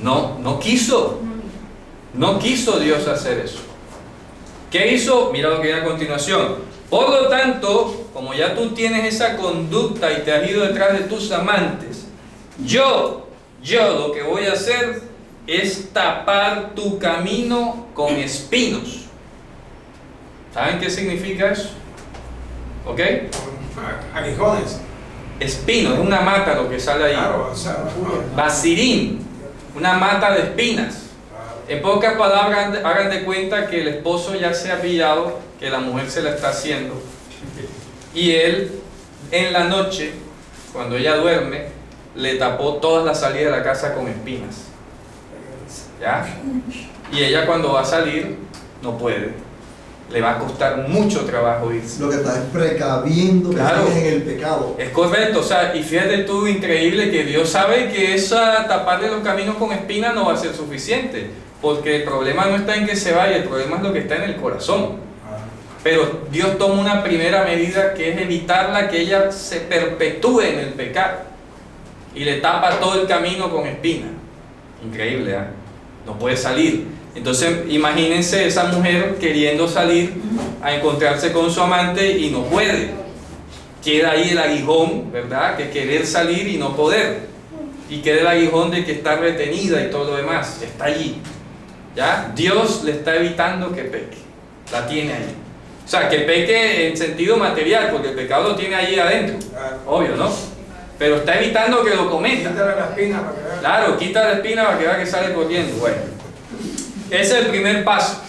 No quiso. No quiso Dios hacer eso. ¿Qué hizo? Mira lo que viene a continuación. Por lo tanto, como ya tú tienes esa conducta y te has ido detrás de tus amantes, yo lo que voy a hacer es tapar tu camino con espinos. ¿Saben qué significa eso? ¿Ok? Aguijones. Espino, es una mata lo que sale ahí. Claro, o sea, Basirín, una mata de espinas. En pocas palabras, hagan de cuenta que el esposo ya se ha pillado, que la mujer se la está haciendo, y él en la noche, cuando ella duerme, le tapó todas las salidas de la casa con espinas. ¿Ya? Y ella, cuando va a salir, no puede. Le va a costar mucho trabajo irse. Lo que estás precaviendo que Claro. sigues en el pecado. Es correcto, o sea, y fíjate tú, increíble, que Dios sabe que esa taparle los caminos con espinas no va a ser suficiente, porque el problema no está en que se vaya, el problema es lo que está en el corazón. Pero Dios toma una primera medida, que es evitarla, que ella se perpetúe en el pecado, y le tapa todo el camino con espinas. Increíble, ¿eh? No puede salir. Entonces imagínense esa mujer queriendo salir a encontrarse con su amante y no puede. Queda ahí el aguijón, ¿verdad? Que querer salir y no poder. Y queda el aguijón de que está retenida y todo lo demás. Está allí. ¿Ya? Dios le está evitando que peque. La tiene ahí. O sea, que peque en sentido material, porque el pecado lo tiene allí adentro. Obvio, ¿no? Pero está evitando que lo cometa. Quítale la espina para que vea. Claro, quita la espina para que vea que sale corriendo. Bueno. Ese es el primer paso.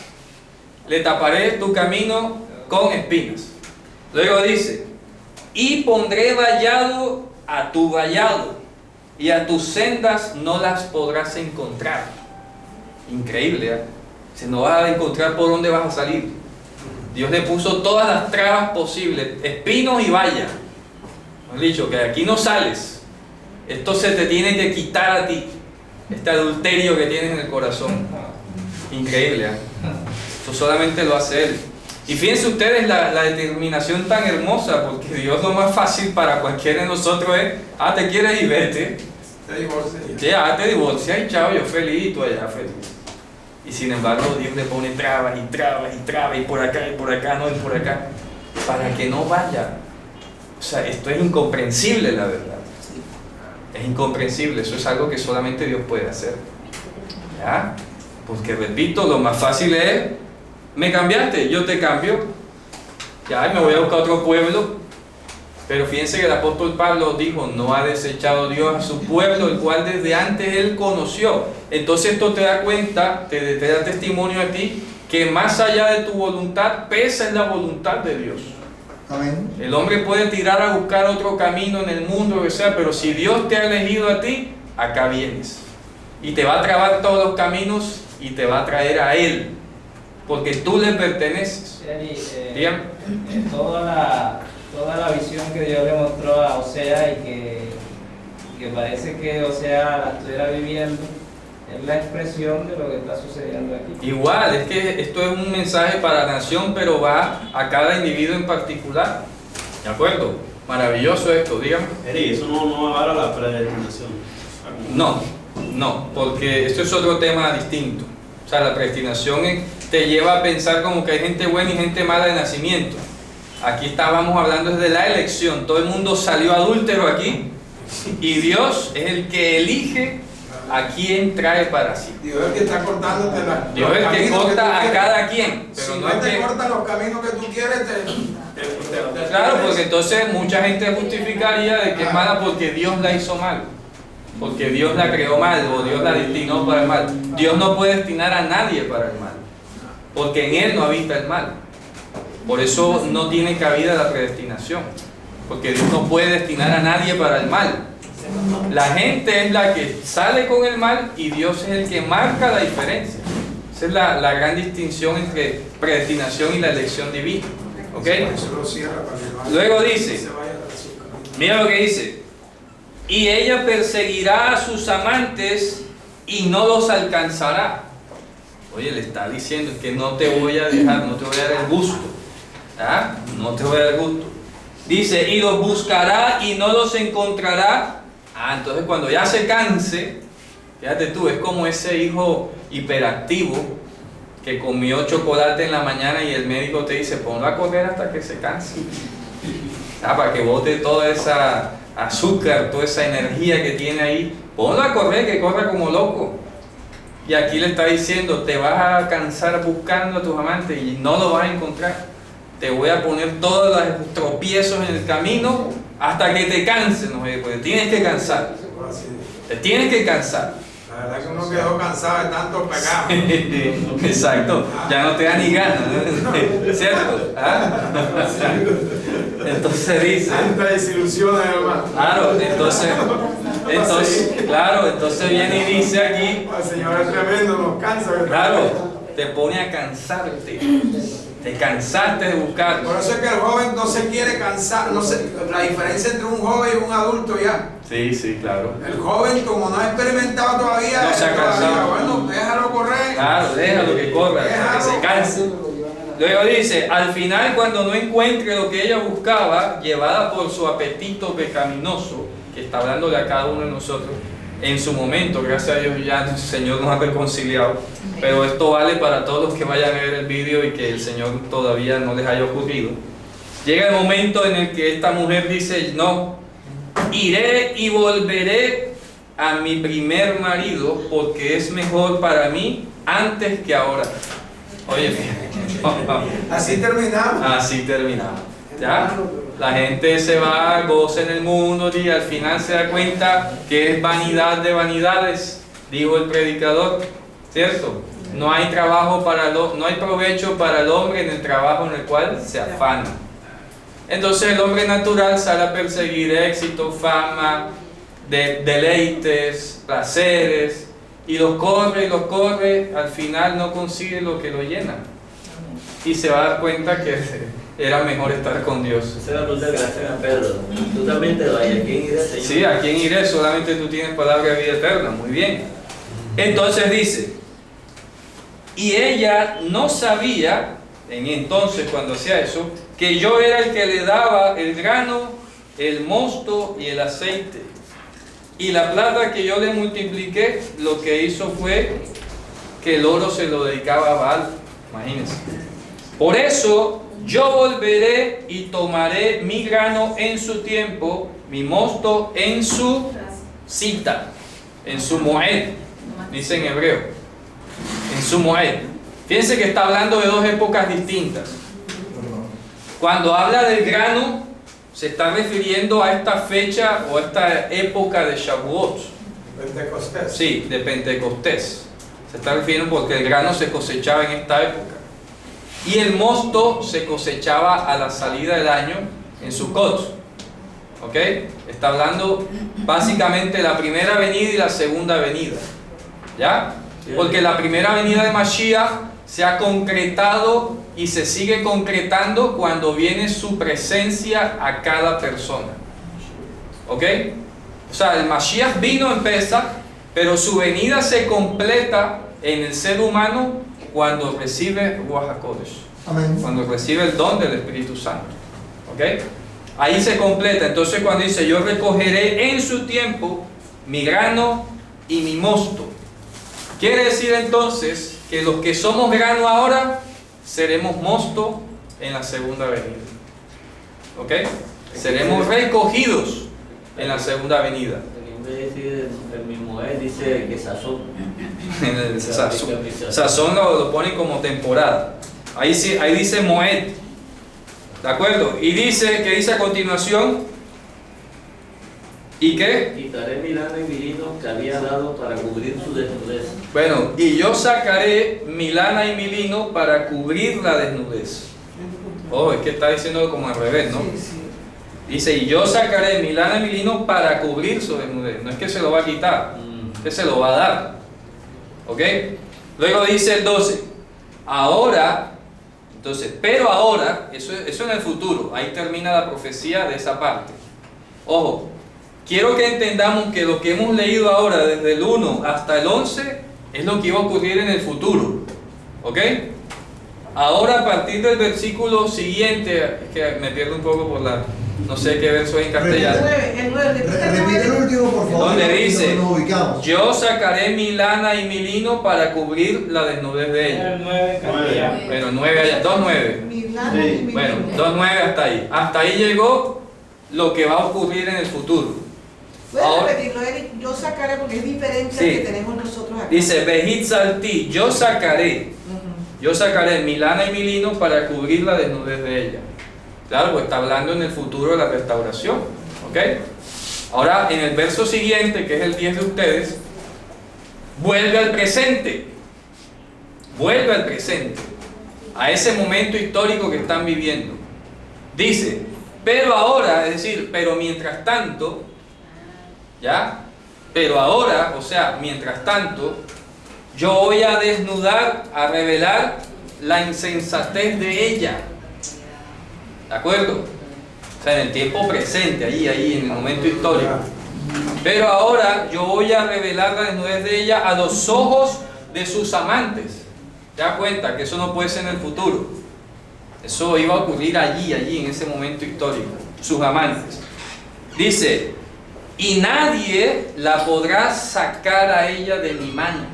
Le taparé tu camino con espinas. Luego dice, y pondré vallado a tu vallado, y a tus sendas no las podrás encontrar. Increíble, ¿eh? Se no vas a encontrar por dónde vas a salir. Dios le puso todas las trabas posibles, espinos y valla. Hemos dicho que de aquí no sales. Esto se te tiene que quitar a ti, este adulterio que tienes en el corazón. Increíble, ¿eh? Eso solamente lo hace Él. Y fíjense ustedes la determinación tan hermosa, porque Dios, lo más fácil para cualquiera de nosotros es, te quieres y vete. Te divorcias. Ya, te divorcias y chao, yo feliz y tú allá feliz. Y sin embargo Dios le pone trabas y trabas y trabas, y por acá, no, y por acá, para que no vaya. O sea, esto es incomprensible, la verdad. Es incomprensible, eso es algo que solamente Dios puede hacer. ¿Ya? Porque repito, lo más fácil es, me cambiaste, yo te cambio, ya me voy a buscar otro pueblo. Pero fíjense que el apóstol Pablo dijo, no ha desechado Dios a su pueblo, el cual desde antes Él conoció. Entonces esto te da cuenta, te da testimonio a ti, que más allá de tu voluntad, pesa en la voluntad de Dios. Amén. El hombre puede tirar a buscar otro camino en el mundo, lo que sea, pero si Dios te ha elegido a ti, acá vienes. Y te va a trabar todos los caminos y te va a traer a Él, porque tú le perteneces. Dígame. Toda la visión que Dios le mostró a Osea y que parece que Osea la estuviera viviendo, es la expresión de lo que está sucediendo aquí. Igual, es que esto es un mensaje para la nación, pero va a cada individuo en particular. ¿De acuerdo? Maravilloso esto, dígame. Eri, eso no avala la predestinación. No, porque esto es otro tema distinto. O sea, la predestinación te lleva a pensar como que hay gente buena y gente mala de nacimiento. Aquí estábamos hablando de la elección. Todo el mundo salió adúltero aquí, y Dios es el que elige a quién trae para sí. Dios es el que está cortándote los Dios es el que caminos corta tú a quieres. cada quien. Pero Si no no es te que... corta los caminos que tú quieres, Claro, porque entonces mucha gente justificaría de que es mala porque Dios la hizo mal, porque Dios la creó mal o Dios la destinó para el mal. Dios no puede destinar a nadie para el mal, porque en Él no habita el mal. Por eso no tiene cabida la predestinación, porque Dios no puede destinar a nadie para el mal. La gente es la que sale con el mal y Dios es el que marca la diferencia. Esa es la gran distinción entre predestinación y la elección divina. ¿Ok? Luego dice, mira lo que dice, y ella perseguirá a sus amantes y no los alcanzará. Oye, le está diciendo que no te voy a dejar, no te voy a dar el gusto. ¿Ah? No te voy a dar el gusto. Dice, y los buscará y no los encontrará. Entonces cuando ya se canse, fíjate tú, es como ese hijo hiperactivo que comió chocolate en la mañana y el médico te dice, ponlo a correr hasta que se canse. Para que bote toda esa azúcar, toda esa energía que tiene ahí, ponlo a correr, que corra como loco. Y aquí le está diciendo, te vas a cansar buscando a tus amantes y no lo vas a encontrar. Te voy a poner todos los tropiezos en el camino hasta que te canses, ¿no? Porque tienes que cansar. Te tienes que cansar. La verdad que uno quedó cansado de tanto pecado. Exacto, ya no te da ni ganas, ¿no? ¿Cierto? Entonces dice. Tanta desilusión, hermano. Claro, entonces viene y dice aquí. El Señor es tremendo, nos cansa. Claro, te pone a cansarte. Te cansaste de buscar. Por eso es que el joven no se quiere cansar. No sé, la diferencia entre un joven y un adulto ya. Sí, claro. El joven, como no ha experimentado todavía, no se ha cansado. Bueno, déjalo correr. Claro, déjalo que corra, que se canse. Luego dice, al final cuando no encuentre lo que ella buscaba, llevada por su apetito pecaminoso, que está hablándole a cada uno de nosotros, en su momento, gracias a Dios ya el Señor nos ha reconciliado, pero esto vale para todos los que vayan a ver el vídeo y que el Señor todavía no les haya ocurrido. Llega el momento en el que esta mujer dice, no, iré y volveré a mi primer marido porque es mejor para mí antes que ahora. Oye, así terminamos. Así terminamos. ¿Ya? La gente se va, goza en el mundo y al final se da cuenta que es vanidad de vanidades, dijo el predicador, ¿cierto? No hay trabajo no hay provecho para el hombre en el trabajo en el cual se afana. Entonces el hombre natural sale a perseguir éxito, fama, deleites, placeres, y los corre, al final no consigue lo que lo llena. Y se va a dar cuenta que era mejor estar con Dios. Esa es la pregunta que le hacen a Pedro. Tú también te vas, ¿a quién iré, Señor? Sí, ¿a quién iré? Solamente tú tienes palabra de vida eterna. Muy bien. Entonces dice, y ella no sabía, en entonces cuando hacía eso, que yo era el que le daba el grano, el mosto y el aceite. Y la plata que yo le multipliqué, lo que hizo fue que el oro se lo dedicaba a Baal. Imagínense. Por eso yo volveré y tomaré mi grano en su tiempo, mi mosto en su cita, en su moed, dice en hebreo, en su moed. Fíjense que está hablando de dos épocas distintas. Cuando habla del grano, se está refiriendo a esta fecha o a esta época de Shavuot. Pentecostés. Sí, de Pentecostés. Se está refiriendo porque el grano se cosechaba en esta época. Y el mosto se cosechaba a la salida del año en Sukkot. ¿Ok? Está hablando básicamente de la primera venida y la segunda venida. ¿Ya? Porque la primera venida de Mashiach se ha concretado y se sigue concretando cuando viene su presencia a cada persona. ¿Ok? O sea, el Mashiach vino en Pesach, pero su venida se completa en el ser humano cuando recibe Ruach HaKodesh. Amén. Cuando recibe el don del Espíritu Santo. ¿Ok? Ahí se completa. Entonces cuando dice, yo recogeré en su tiempo mi grano y mi mosto. Quiere decir entonces que los que somos grano ahora, seremos mosto en la segunda venida. ¿Ok? Seremos recogidos en la segunda venida. En vez de decir el mismo dice que sazón. Sazón lo ponen como temporada. Ahí dice Moed. ¿De acuerdo? Y dice, ¿qué dice a continuación? ¿Y qué? Quitaré mi lana y mi lino que había dado para cubrir su desnudez. Bueno, y yo sacaré mi lana y mi lino para cubrir la desnudez. Oh, es que está diciendo como al revés, ¿no? Dice, y yo sacaré mi lana y mi lino para cubrir su desnudez. No es que se lo va a quitar, es que se lo va a dar. ¿Ok? Luego dice el 12, ahora, entonces, pero ahora, eso en el futuro, ahí termina la profecía de esa parte. Ojo, quiero que entendamos que lo que hemos leído ahora, desde el 1 hasta el 11, es lo que iba a ocurrir en el futuro. ¿Ok? Ahora, a partir del versículo siguiente, es que me pierdo un poco por la... No sé qué verso es en castellano. Repite el último, por favor. Donde dice, nos ubicamos. yo sacaré mi lana y mi lino para cubrir la desnudez de ella. El 9 en castellano. Bueno, 9 allá, 2.9. Bueno, 2.9 hasta ahí. Hasta ahí llegó lo que va a ocurrir en el futuro. ¿Puedes repetirlo, Eric? Yo sacaré porque es diferente al que tenemos nosotros aquí. Dice, Behitzalti, yo sacaré mi lana y mi lino para cubrir la desnudez de ella. Claro, pues está hablando en el futuro de la restauración. ¿Ok? Ahora, en el verso siguiente, que es el 10 de ustedes, vuelve al presente. Vuelve al presente. A ese momento histórico que están viviendo. Dice, pero ahora, es decir, pero mientras tanto, ¿ya? Pero ahora, o sea, mientras tanto, yo voy a desnudar, a revelar la insensatez de ella. ¿De acuerdo? O sea, en el tiempo presente, ahí, en el momento histórico. Pero ahora yo voy a revelar la desnudez de ella a los ojos de sus amantes. ¿Te das cuenta que eso no puede ser en el futuro? Eso iba a ocurrir allí, en ese momento histórico. Sus amantes. Dice, y nadie la podrá sacar a ella de mi mano.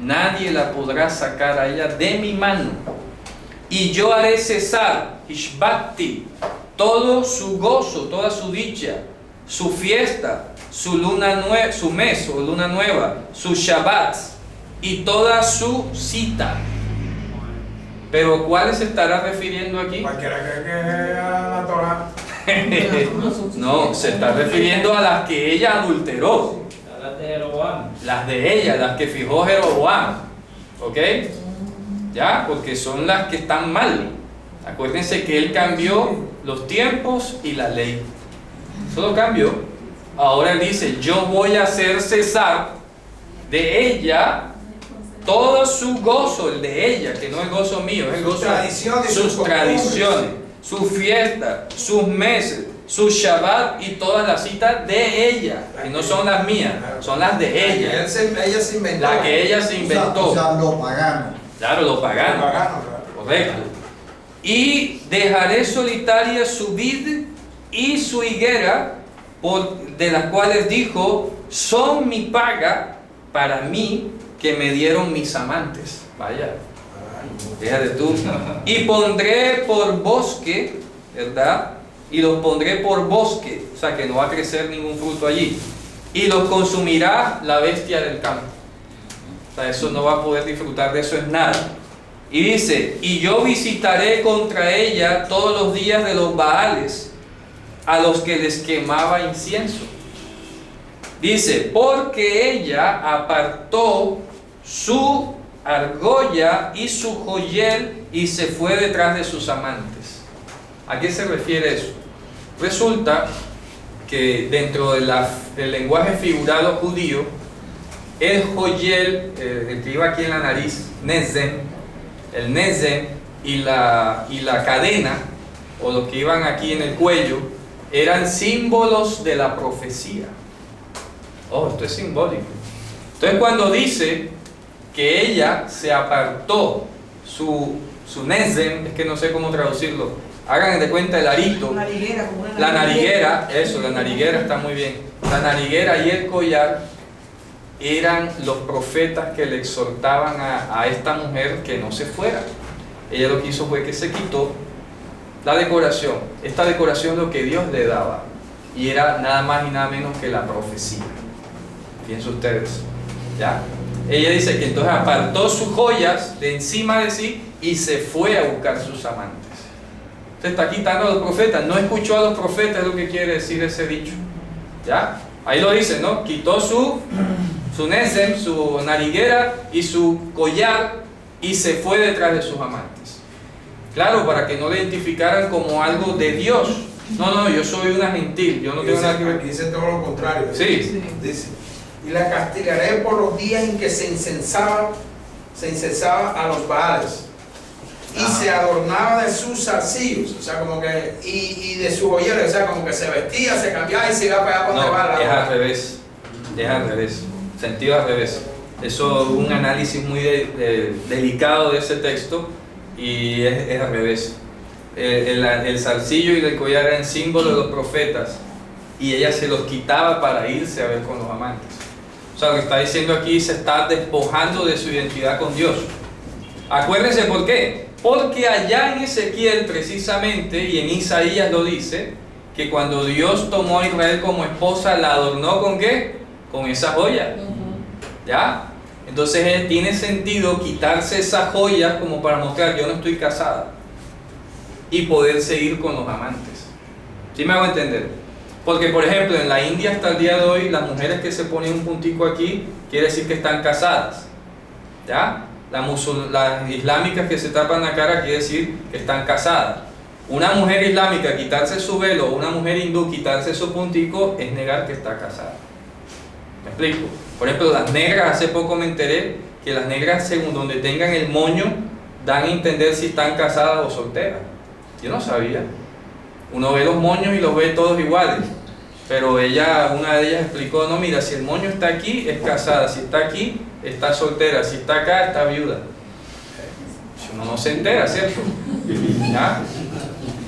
Nadie la podrá sacar a ella de mi mano. Y yo haré cesar, Ishbati, todo su gozo, toda su dicha, su fiesta, su mes o luna nueva, sus Shabbats y toda su cita. Pero ¿cuáles se estará refiriendo aquí? Cualquiera que la Torah. No, se está refiriendo a las que ella adulteró. A las de Jeroboam. Las de ella, las que fijó Jeroboam. ¿Ok? ¿Ya? Porque son las que están mal. Acuérdense que él cambió los tiempos y la ley. Eso lo cambió. Ahora él dice, yo voy a hacer cesar de ella todo su gozo, el de ella, que no es gozo mío, es el gozo de sus tradiciones, sus fiestas, sus meses, sus Shabbat y todas las citas de ella, que no son las mías, son las de ella. Ella se inventó. La que ella se inventó. O sea, lo pagano. Claro, lo pagano. Correcto. Y dejaré solitaria su vid y su higuera, de las cuales dijo, son mi paga para mí que me dieron mis amantes. Vaya, fíjate tú. Y pondré por bosque, ¿verdad? Y los pondré por bosque, o sea que no va a crecer ningún fruto allí. Y los consumirá la bestia del campo. O sea, eso no va a poder disfrutar de eso es nada. Y dice, y yo visitaré contra ella todos los días de los Baales, a los que les quemaba incienso. Dice, porque ella apartó su argolla y su joyel y se fue detrás de sus amantes. ¿A qué se refiere eso? Resulta que dentro del lenguaje figurado judío, el joyel, el que iba aquí en la nariz, el nezem y la cadena, o los que iban aquí en el cuello, eran símbolos de la profecía. Oh, esto es simbólico. Entonces cuando dice que ella se apartó su nezem, es que no sé cómo traducirlo, hagan de cuenta el arito, la nariguera, eso, la nariguera está muy bien, la nariguera y el collar eran los profetas que le exhortaban a esta mujer que no se fuera. Ella lo que hizo fue que se quitó la decoración. Esta decoración es lo que Dios le daba y era nada más y nada menos que la profecía. Fíjense ustedes, ¿ya? Ella dice que entonces apartó sus joyas de encima de sí y se fue a buscar sus amantes. Usted está quitando a los profetas, no escuchó a los profetas, es lo que quiere decir ese dicho, ¿ya? Ahí lo dice, ¿no? Quitó su nezem, su nariguera y su collar y se fue detrás de sus amantes. Claro, para que no le identificaran como algo de Dios, No, yo soy una gentil, yo no tengo nada que ver. Aquí dice todo lo contrario. Sí. Dice, y la castigaré por los días en que se incensaba a los Baales y se adornaba de sus zarcillos, o sea, como que, y de su joyero, o sea, como que se vestía, se cambiaba y se iba para allá No, donde va es la al revés, sentido al revés. Eso es un análisis muy delicado de ese texto y es al revés. El zarcillo y el collar eran símbolos de los profetas y ella se los quitaba para irse a ver con los amantes. O sea, lo que está diciendo aquí, se está despojando de su identidad con Dios. Acuérdense por qué. Porque allá en Ezequiel precisamente, y en Isaías lo dice, que cuando Dios tomó a Israel como esposa, la adornó ¿con qué? Con esa joya. ¿Ya? Entonces tiene sentido quitarse esas joyas como para mostrar yo no estoy casada y poder seguir con los amantes. ¿Sí me hago entender? Porque por ejemplo en la India hasta el día de hoy las mujeres que se ponen un puntico aquí quiere decir que están casadas. ¿Ya? Las islámicas que se tapan la cara quiere decir que están casadas. Una mujer islámica quitarse su velo o una mujer hindú quitarse su puntico es negar que está casada. ¿Me explico? Por ejemplo, las negras, hace poco me enteré que las negras, según donde tengan el moño, dan a entender si están casadas o solteras. Yo no sabía. Uno ve los moños y los ve todos iguales. Pero una de ellas explicó, no, mira, si el moño está aquí, es casada. Si está aquí, está soltera. Si está acá, está viuda. Si uno no se entera, ¿cierto? ¿Ya?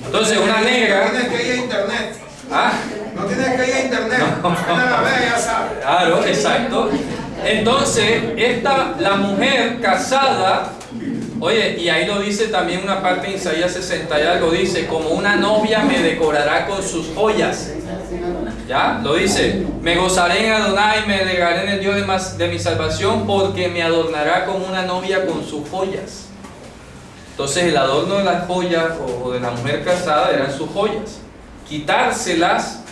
Entonces, una negra... No tienes que ir a internet. ¿Ah? No tienes que ir a internet. Una vez, ya sabes. Claro, exacto. Entonces, la mujer casada, oye, y ahí lo dice también una parte de Isaías 60 y algo, dice, como una novia me decorará con sus joyas. ¿Ya? Lo dice, me gozaré en Adonai, me alegraré en el Dios de mi salvación, porque me adornará como una novia con sus joyas. Entonces el adorno de las joyas o de la mujer casada eran sus joyas. Quitárselas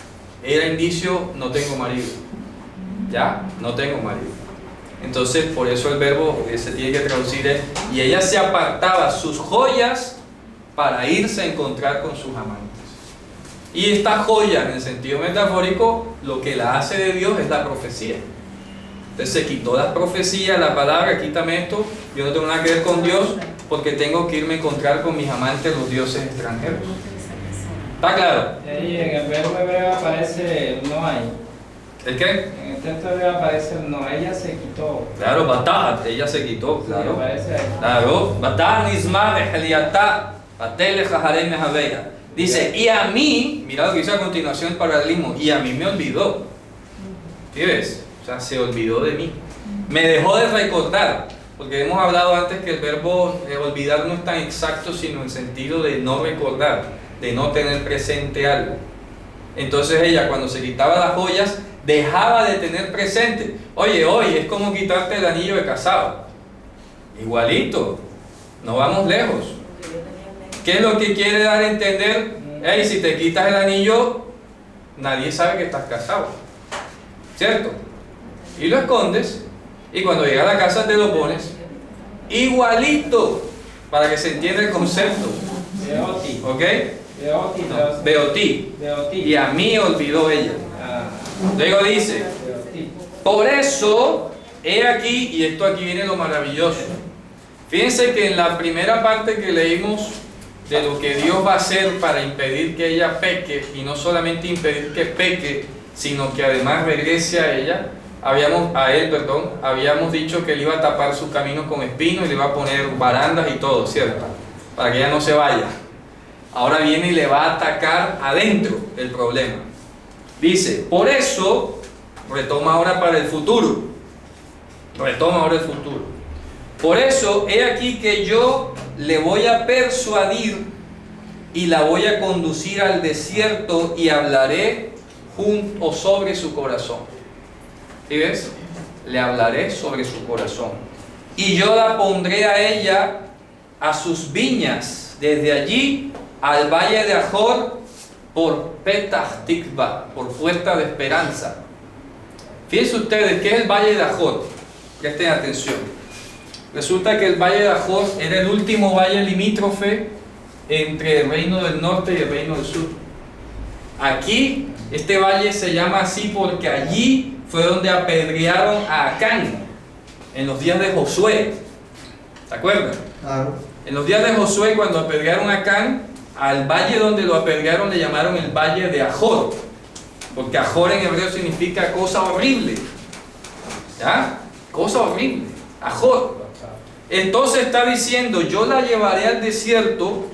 era indicio, no tengo marido. ¿Ya? No tengo marido. Entonces por eso el verbo que se tiene que traducir es, y ella se apartaba sus joyas para irse a encontrar con sus amantes. Y esta joya, en el sentido metafórico, lo que la hace de Dios es la profecía. Entonces se quitó la profecía, la palabra, quítame esto, yo no tengo nada que ver con Dios, porque tengo que irme a encontrar con mis amantes, los dioses extranjeros. ¿Está claro? Y en el verbo hebreo aparece el no hay. ¿El qué? En el texto hebreo aparece el no, ella se quitó. Claro, batah, ella se quitó, claro. Sí, aparece ahí. Claro, batah nisma beheliatá, batele jajarem mehabeya. Dice, y a mí, mira lo que dice a continuación el paralelismo, y a mí me olvidó. ¿Sí ves? O sea, se olvidó de mí. Me dejó de recordar, porque hemos hablado antes que el verbo olvidar no es tan exacto, sino en sentido de no recordar, de no tener presente algo. Entonces ella, cuando se quitaba las joyas, dejaba de tener presente. Oye, hoy es como quitarte el anillo de casado. Igualito, no vamos lejos. ¿Qué es lo que quiere dar a entender? Hey, si te quitas el anillo, nadie sabe que estás casado, ¿cierto? Y lo escondes, y cuando llega a la casa te lo pones igualito, para que se entienda el concepto. Beoti. ¿Ok? Beoti. No, Beotí. Y a mí olvidó ella. Luego dice, Beoti. por eso, he aquí, y esto aquí viene lo maravilloso. Fíjense que en la primera parte que leímos de lo que Dios va a hacer para impedir que ella peque, y no solamente impedir que peque, sino que además regrese a ella, habíamos dicho que él iba a tapar su camino con espinos y le iba a poner barandas y todo, ¿cierto? Para que ella no se vaya. Ahora viene y le va a atacar adentro el problema. Dice, por eso, retoma ahora para el futuro. Por eso, he aquí que yo le voy a persuadir y la voy a conducir al desierto y hablaré junto o sobre su corazón. ¿Sí ves? Le hablaré sobre su corazón. Y yo la pondré a ella a sus viñas, desde allí al valle de Ajor, por Petah Tikva, por puerta de esperanza. Fíjense ustedes, ¿qué es el valle de Ajor? Presten atención. Resulta que el valle de Ajor era el último valle limítrofe entre el reino del norte y el reino del sur. Aquí, este valle se llama así porque allí fue donde apedrearon a Acán en los días de Josué. ¿Se acuerdan? Claro. En los días de Josué, cuando apedrearon a Acán, al valle donde lo apedrearon le llamaron el valle de Ajor, porque Ajor en hebreo significa cosa horrible. ¿Ya? Cosa horrible. Ajor. Entonces está diciendo, yo la llevaré al desierto,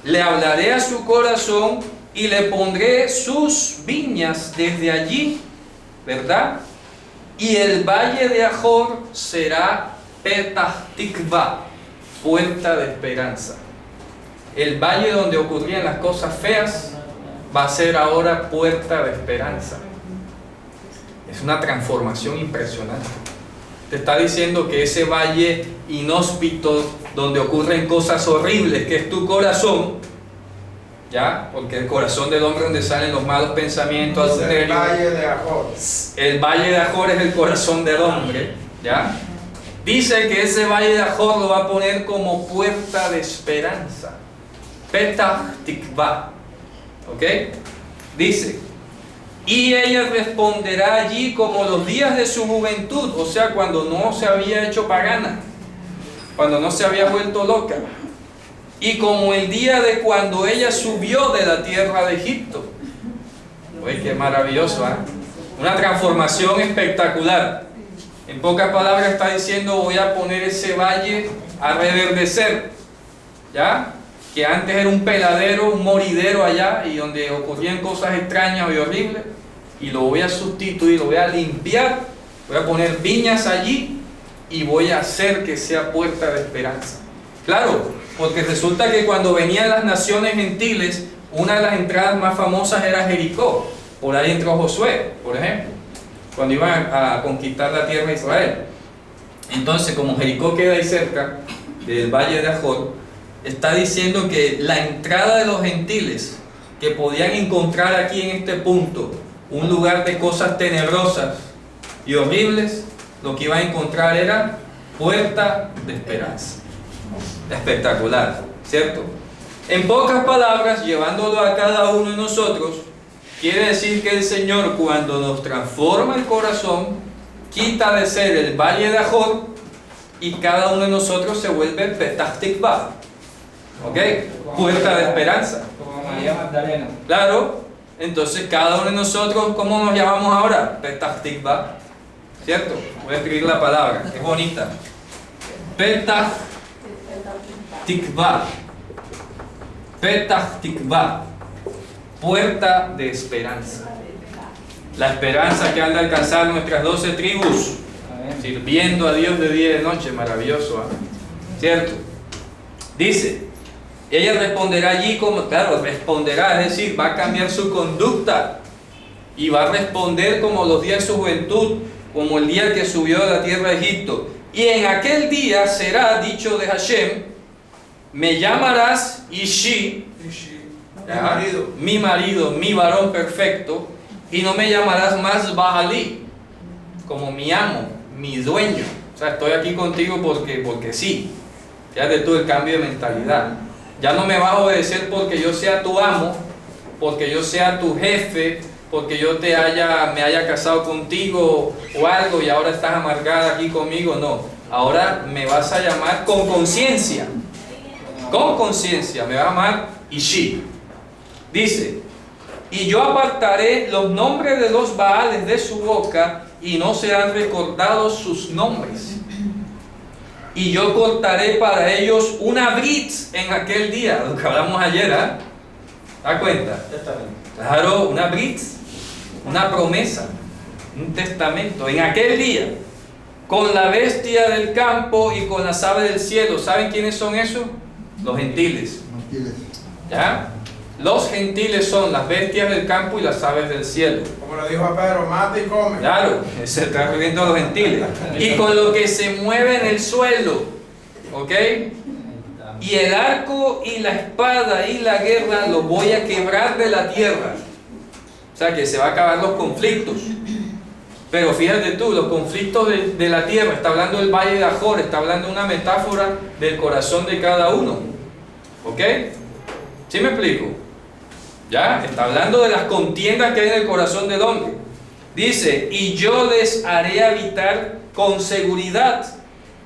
le hablaré a su corazón y le pondré sus viñas desde allí, ¿verdad? Y el valle de Ajor será Petah Tikva, puerta de esperanza. El valle donde ocurrían las cosas feas va a ser ahora puerta de esperanza. Es una transformación impresionante. Te está diciendo que ese valle inhóspito donde ocurren cosas horribles, que es tu corazón, ¿ya? Porque el corazón del hombre donde salen los malos pensamientos, El adulterio. valle de Ajor. El valle de Ajor es el corazón del hombre, ¿ya? Dice que ese valle de Ajor lo va a poner como puerta de esperanza. Petah Tikva. ¿Ok? Dice, y ella responderá allí como los días de su juventud, o sea, cuando no se había hecho pagana, cuando no se había vuelto loca, y como el día de cuando ella subió de la tierra de Egipto. Uy, qué maravilloso, ¿eh? Una transformación espectacular. En pocas palabras está diciendo, voy a poner ese valle a reverdecer, ¿ya? Que antes era un peladero, un moridero allá, y donde ocurrían cosas extrañas y horribles, y lo voy a sustituir, lo voy a limpiar, voy a poner viñas allí, y voy a hacer que sea puerta de esperanza. Claro, porque resulta que cuando venían las naciones gentiles, una de las entradas más famosas era Jericó. Por ahí entró Josué, por ejemplo, cuando iban a conquistar la tierra de Israel. Entonces, como Jericó queda ahí cerca del valle de Ajor, está diciendo que la entrada de los gentiles que podían encontrar aquí en este punto un lugar de cosas tenebrosas y horribles, lo que iban a encontrar era puerta de esperanza. Espectacular, ¿cierto? En pocas palabras, llevándolo a cada uno de nosotros, quiere decir que el Señor, cuando nos transforma el corazón, quita de ser el valle de Ajor y cada uno de nosotros se vuelve Petah Tikva. ¿Ok? Puerta de esperanza. Como María Magdalena. Claro, entonces cada uno de nosotros, ¿cómo nos llamamos ahora? Petah Tikva. ¿Cierto? Voy a escribir la palabra, es bonita. Petah Tikva. Petah Tikva. Puerta de esperanza. La esperanza que han de alcanzar nuestras 12 tribus, sirviendo a Dios de día y de noche. Maravilloso, ¿eh? ¿Cierto? Dice, ella responderá allí como, claro, responderá, es decir, va a cambiar su conducta y va a responder como los días de su juventud, como el día que subió de la tierra de Egipto. Y en aquel día será dicho de Hashem, me llamarás Ishi, mi marido, mi varón perfecto, y no me llamarás más Bahalí, como mi amo, mi dueño. O sea, estoy aquí contigo porque sí. Fíjate tú el cambio de mentalidad. Ya no me vas a obedecer porque yo sea tu amo, porque yo sea tu jefe, porque yo me haya casado contigo o algo y ahora estás amargada aquí conmigo. No, ahora me vas a llamar con conciencia. Con conciencia, me vas a llamar Ishi. Dice, y yo apartaré los nombres de los Baales de su boca y no serán recordados sus nombres. Y yo cortaré para ellos una brit en aquel día, lo que hablamos ayer, ¿eh? ¿Da cuenta? Claro, una brit, una promesa, un testamento, en aquel día, con la bestia del campo y con las aves del cielo. ¿Saben quiénes son esos? Los gentiles. ¿Ya? Los gentiles son las bestias del campo y las aves del cielo. Como le dijo a Pedro, mata y come. Claro, se está refiriendo a los gentiles. Y con lo que se mueve en el suelo, ¿ok? Y el arco y la espada y la guerra los voy a quebrar de la tierra. O sea que se va a acabar los conflictos. Pero fíjate tú, los conflictos de la tierra, está hablando del valle de Ajor, está hablando de una metáfora del corazón de cada uno. ¿Ok? ¿Sí me explico? ¿Ya? Está hablando de las contiendas que hay en el corazón del hombre. Dice, y yo les haré habitar con seguridad,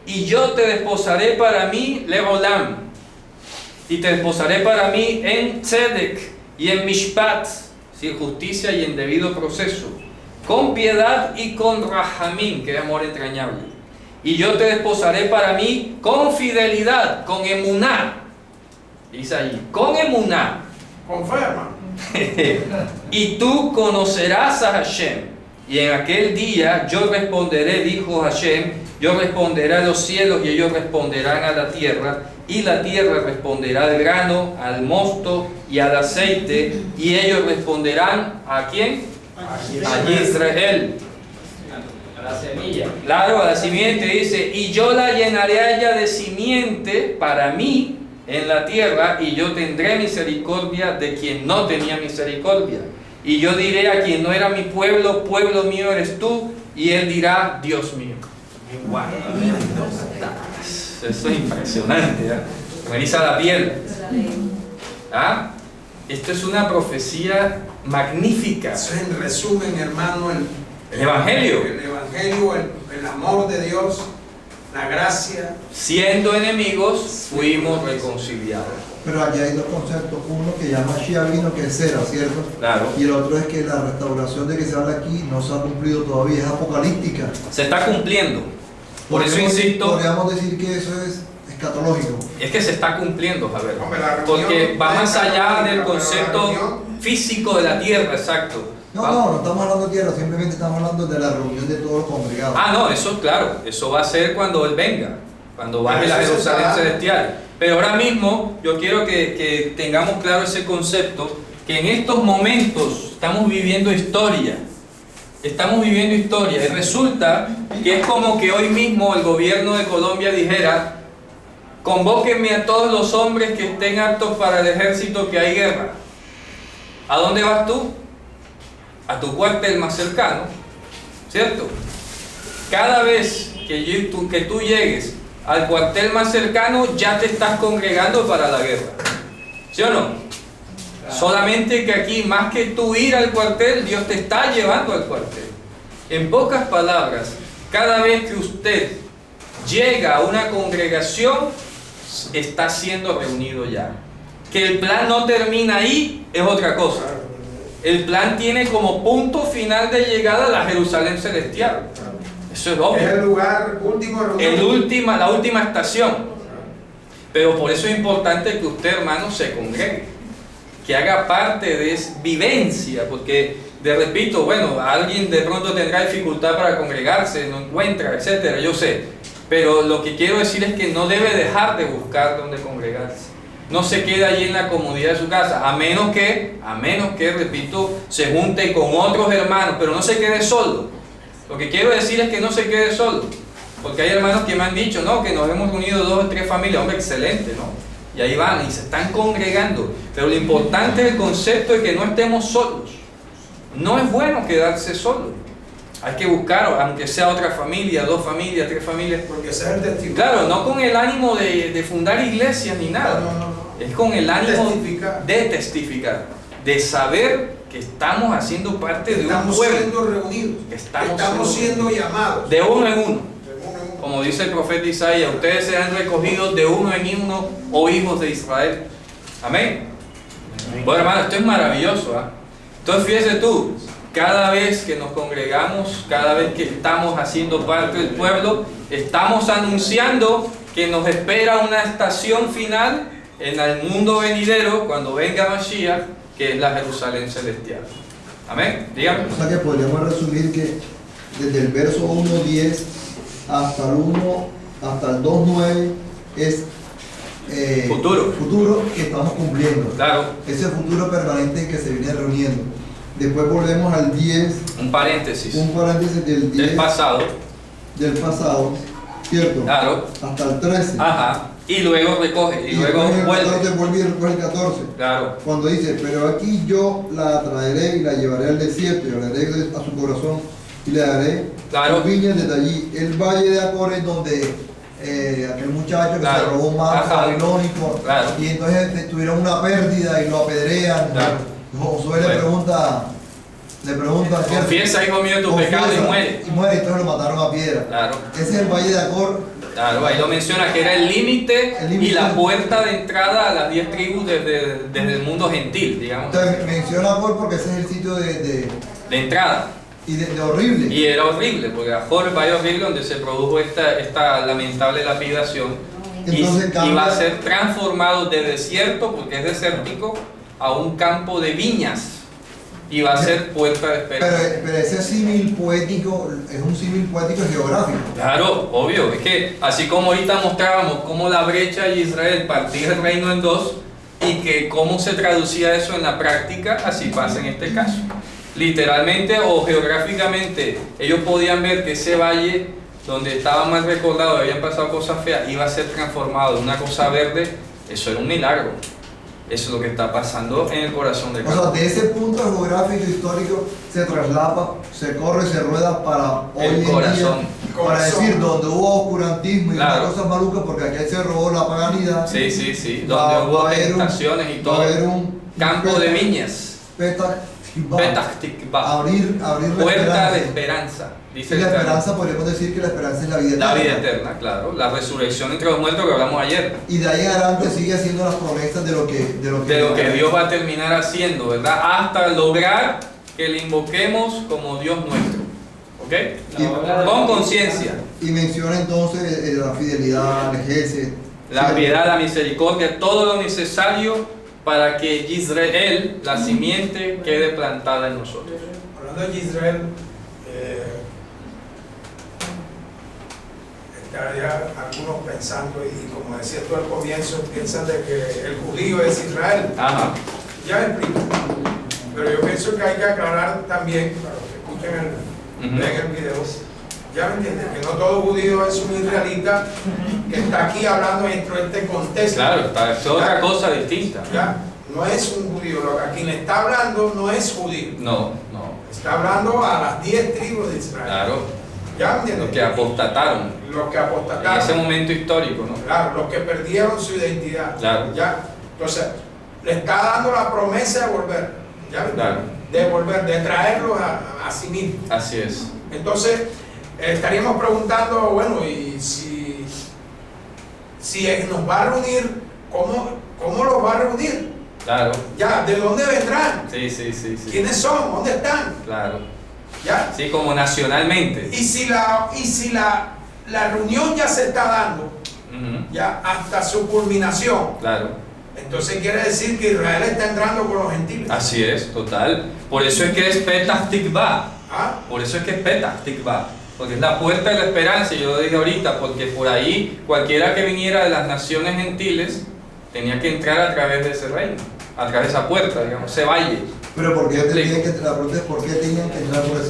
y yo te desposaré para mí, leolam, y te desposaré para mí en tzedek y en mishpat, ¿sí? Justicia y en debido proceso, con piedad y con rahamim, que es amor entrañable. Y yo te desposaré para mí con fidelidad, con emuná, dice allí, con emuná. Con fe, hermano. Y tú conocerás a Hashem. Y en aquel día yo responderé, dijo Hashem, yo responderé a los cielos y ellos responderán a la tierra, y la tierra responderá al grano, al mosto y al aceite, y ellos responderán ¿a quién? A Israel. A la semilla. Claro, a la simiente dice, y yo la llenaré a ella de simiente para mí en la tierra, y yo tendré misericordia de quien no tenía misericordia. Y yo diré a quien no era mi pueblo, pueblo mío eres tú, y él dirá, Dios mío. Wow. Eso es impresionante, ¿eh? Me eriza la piel. ¿Ah? Esto es una profecía magnífica. Eso es en resumen, hermano, El Evangelio. El Evangelio, el amor de Dios, la gracia. Siendo enemigos, fuimos reconciliados. Pero allá hay dos conceptos. Uno que llama Shiavino, que es cera, ¿cierto? Claro. Y el otro es que la restauración de que se habla aquí no se ha cumplido todavía, es apocalíptica. Se está cumpliendo. Por eso insisto. Podríamos decir que eso es escatológico. Es que se está cumpliendo, Javier. Hombre, la reunión Porque va más allá del pero la concepto reunión- físico de la tierra, exacto. No estamos hablando de tierra, simplemente estamos hablando de la reunión de todos los congregados. Ah, no, eso claro, eso va a ser cuando Él venga, cuando baje Pero la eso Jerusalén está- celestial. Pero ahora mismo yo quiero que tengamos claro ese concepto, que en estos momentos estamos viviendo historia. Estamos viviendo historia y resulta que es como que hoy mismo el gobierno de Colombia dijera: convóquenme a todos los hombres que estén aptos para el ejército, que hay guerra. ¿A dónde vas tú? A tu cuartel más cercano, ¿cierto? Cada vez que tú llegues al cuartel más cercano, ya te estás congregando para la guerra, ¿sí o no? Solamente que aquí, más que tú ir al cuartel, Dios te está llevando al cuartel. En pocas palabras, cada vez que usted llega a una congregación, está siendo reunido ya. Que el plan no termina ahí es otra cosa. El plan tiene como punto final de llegada la Jerusalén celestial. Eso es Es obvio. el lugar último de reunión. La última estación. Pero por eso es importante que usted, hermano, se congregue, que haga parte de esa vivencia, porque, repito, bueno, alguien de pronto tendrá dificultad para congregarse, no encuentra, etcétera, yo sé. Pero lo que quiero decir es que no debe dejar de buscar dónde congregarse. No se queda allí en la comodidad de su casa, a menos que, repito, se junte con otros hermanos, pero no se quede solo. Lo que quiero decir es que no se quede solo, porque hay hermanos que me han dicho, no, que nos hemos unido 2 o 3 familias, hombre, excelente, ¿no? Y ahí van, y se están congregando, pero lo importante es el concepto de que no estemos solos. No es bueno quedarse solo. Hay que buscar, aunque sea otra familia, 2 familias, 3 familias. Porque ese es el testimonio. Claro, no con el ánimo de fundar iglesias ni nada. No. Es con el ánimo Testificar. de testificar, de saber que estamos haciendo parte de un Estamos pueblo, siendo reunidos. Estamos siendo llamados. de uno en uno. De uno en uno. Como dice el profeta Isaías, ustedes serán recogidos de uno en uno, oh hijos de Israel. Amén. Bueno, hermano, esto es maravilloso, ¿eh? Entonces fíjese tú, cada vez que nos congregamos, cada vez que estamos haciendo parte del pueblo, estamos anunciando que nos espera una estación final en el mundo venidero, cuando venga Mashiach, que es la Jerusalén celestial. Amén. Dígame. O sea que podríamos resumir que desde el verso 1.10 hasta el 2.9 es futuro que estamos cumpliendo. Claro. Ese futuro permanente que se viene reuniendo. Después volvemos al 10, Un paréntesis. un paréntesis del 10 Del pasado. del pasado, ¿cierto? Claro. Hasta el 13. Ajá. Y luego recoge, y luego después en el vuelve. 14 vuelve y recoge el 14. Claro. Cuando dice, pero aquí yo la traeré y la llevaré al desierto y hablaré a su corazón y le daré Claro. sus viñas desde allí. El valle de Acores donde aquel muchacho que Claro. se robó un mapa Ajá. babilónico Claro. y entonces tuvieron una pérdida y lo apedrean. Claro. Josué le pregunta, ¿cierto? Confiesa, hijo mío, tu pecado y muere. Y muere, entonces lo mataron a piedra. Claro. Ese es el valle de Acor. Claro, ahí lo menciona que era el límite y la puerta de entrada a las 10 tribus desde el mundo gentil, digamos. Entonces menciona Acor porque ese es el sitio de entrada. Y de horrible. Y era horrible, porque Acor, el valle horrible donde se produjo esta lamentable lapidación. Entonces, y va a ser transformado de desierto, porque es desértico, a un campo de viñas. Y va a ser puerta de esperanza. Pero ese símil poético es un símil poético geográfico. Claro, obvio. Es que así como ahorita mostrábamos cómo la brecha de Israel partía el reino en dos y que cómo se traducía eso en la práctica, así pasa en este caso. Literalmente o geográficamente, ellos podían ver que ese valle donde estaba mal recordado, habían pasado cosas feas, iba a ser transformado en una cosa verde. Eso era un milagro. Eso es lo que está pasando en el corazón de O Canaán. sea, de ese punto geográfico histórico se traslapa, se corre, se rueda para hoy El en corazón. día, para decir donde hubo oscurantismo y Claro. cosas malucas, porque aquí se robó la paganidad. Sí, Va- donde hubo va a haber tentaciones y va a haber todo. un Campo de viñas. Petah Tikvah. Petah Tikvah. Abrir la Puerta de esperanza. esperanza. Dice Y la el Eterno. esperanza, podríamos decir que la esperanza es la vida La eterna. vida eterna, claro. La resurrección entre los muertos que hablamos ayer. Y de ahí en adelante sigue haciendo las promesas de lo que Dios va a terminar haciendo, ¿verdad? Hasta lograr que le invoquemos como Dios nuestro. ¿Ok? Con conciencia. Y menciona entonces la fidelidad, el ejerce. La piedad, la misericordia, todo lo necesario para que Israel, la simiente, quede plantada en nosotros. Hablando de Israel, estaría algunos pensando, y como decías tú al comienzo, piensan de que el judío es Israel. Ajá. Ya me explico. Pero yo pienso que hay que aclarar también, para los que escuchen vean el video, ya me entienden, que no todo judío es un israelita que está aquí hablando dentro de este contexto. Claro, es otra cosa distinta. Ya, no es un judío, a quien está hablando no es judío. No. Está hablando a las 10 tribus de Israel. Claro. ¿Ya me entiendes? Los que apostataron. Los que En apostataron. ese momento histórico, ¿no? Claro, los que perdieron su identidad. Claro. ¿Ya? Entonces, le está dando la promesa de volver. ¿Ya me entiendes? Claro. De volver, de traerlos a sí mismo. Así es. Entonces, estaríamos preguntando, bueno, y si nos va a reunir, ¿cómo los va a reunir? Claro. Ya, ¿de dónde vendrán? Sí. ¿Quiénes son? ¿Dónde están? Claro. ¿Ya? Sí, como nacionalmente. Y si la reunión ya se está dando, ya hasta su culminación, Claro. entonces quiere decir que Israel está entrando con los gentiles. Así es, total. Por eso es que es Petah Tikvah. ¿Ah? Por eso es que es Petah Tikvah. Porque es la puerta de la esperanza, yo lo dije ahorita, porque por ahí cualquiera que viniera de las naciones gentiles tenía que entrar a través de ese reino, a través de esa puerta, digamos, ese valle. Pero ¿por qué tenían que entrar por ese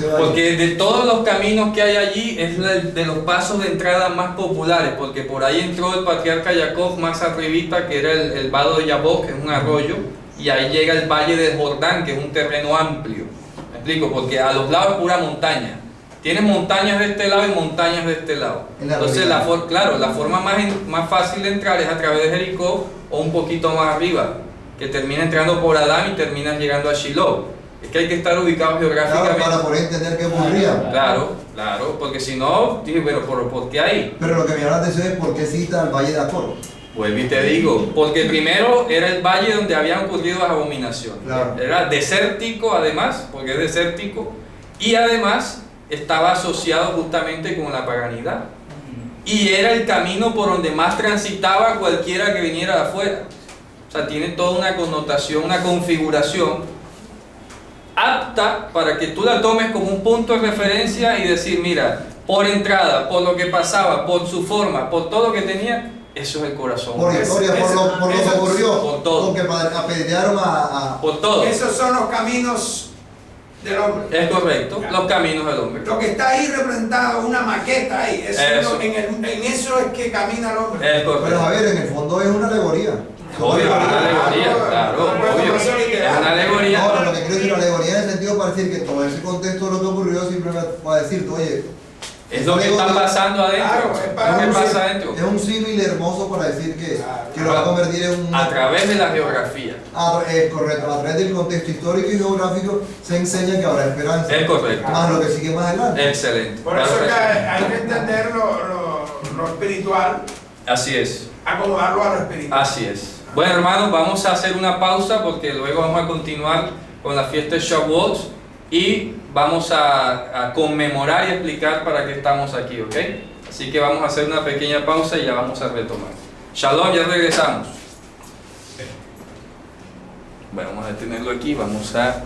valle? Porque de todos los caminos que hay allí es de los pasos de entrada más populares, porque por ahí entró el patriarca Jacob más arribita, que era el vado de Yabok, que es un arroyo, y ahí llega el valle del Jordán, que es un terreno amplio. ¿Me explico? Porque a los lados es pura montaña. Tienes montañas de este lado y montañas de este lado. Entonces, la forma más fácil de entrar es a través de Jericó o un poquito más arriba, que termina entrando por Adán y terminas llegando a Shiloh. Es que hay que estar ubicados geográficamente. Claro, para poder entender qué ocurría. Claro, porque si no, dije, pero ¿por qué ahí? Pero lo que me llama la atención es por qué cita el Valle de Acor. Vuelvo y te digo, porque primero era el valle donde habían ocurrido las abominaciones. Claro. Era desértico además, porque es desértico, y además estaba asociado justamente con la paganidad. Y era el camino por donde más transitaba cualquiera que viniera de afuera. O sea, tiene toda una connotación, una configuración apta para que tú la tomes como un punto de referencia y decir, mira, por entrada, por lo que pasaba, por su forma, por todo lo que tenía, eso es el corazón. Por historia, por lo que ocurrió. Por todo. Porque apedrearon Por todo. Esos son los caminos del hombre. Es correcto, los caminos del hombre. Lo que está ahí representado, una maqueta ahí, Eso. en eso es que camina el hombre. Es correcto. Pero Javier, en el fondo es una alegoría. Obvio, es una alegoría, claro, obvio. Es una alegoría. No, lo que quiero decir, una alegoría en el sentido para decir que todo ese contexto de lo que ocurrió simplemente para decirte, oye, Es lo que está pasando adentro. Claro, es Es para lo que un pasa adentro. Es un símil hermoso para decir que, Claro. que lo va a convertir en un... A través de la geografía. Correcto, a través del contexto histórico y geográfico se enseña que habrá esperanza. Es correcto. Más lo que sigue más adelante. Excelente. Por eso Claro es que que sí. hay que entender lo espiritual, Así es. acomodarlo a lo espiritual. Así es. Bueno, hermanos, vamos a hacer una pausa porque luego vamos a continuar con la fiesta de Shavuot y vamos a conmemorar y explicar para qué estamos aquí, ¿ok? Así que vamos a hacer una pequeña pausa y ya vamos a retomar. Shalom, ya regresamos. Bueno, vamos a detenerlo aquí, vamos a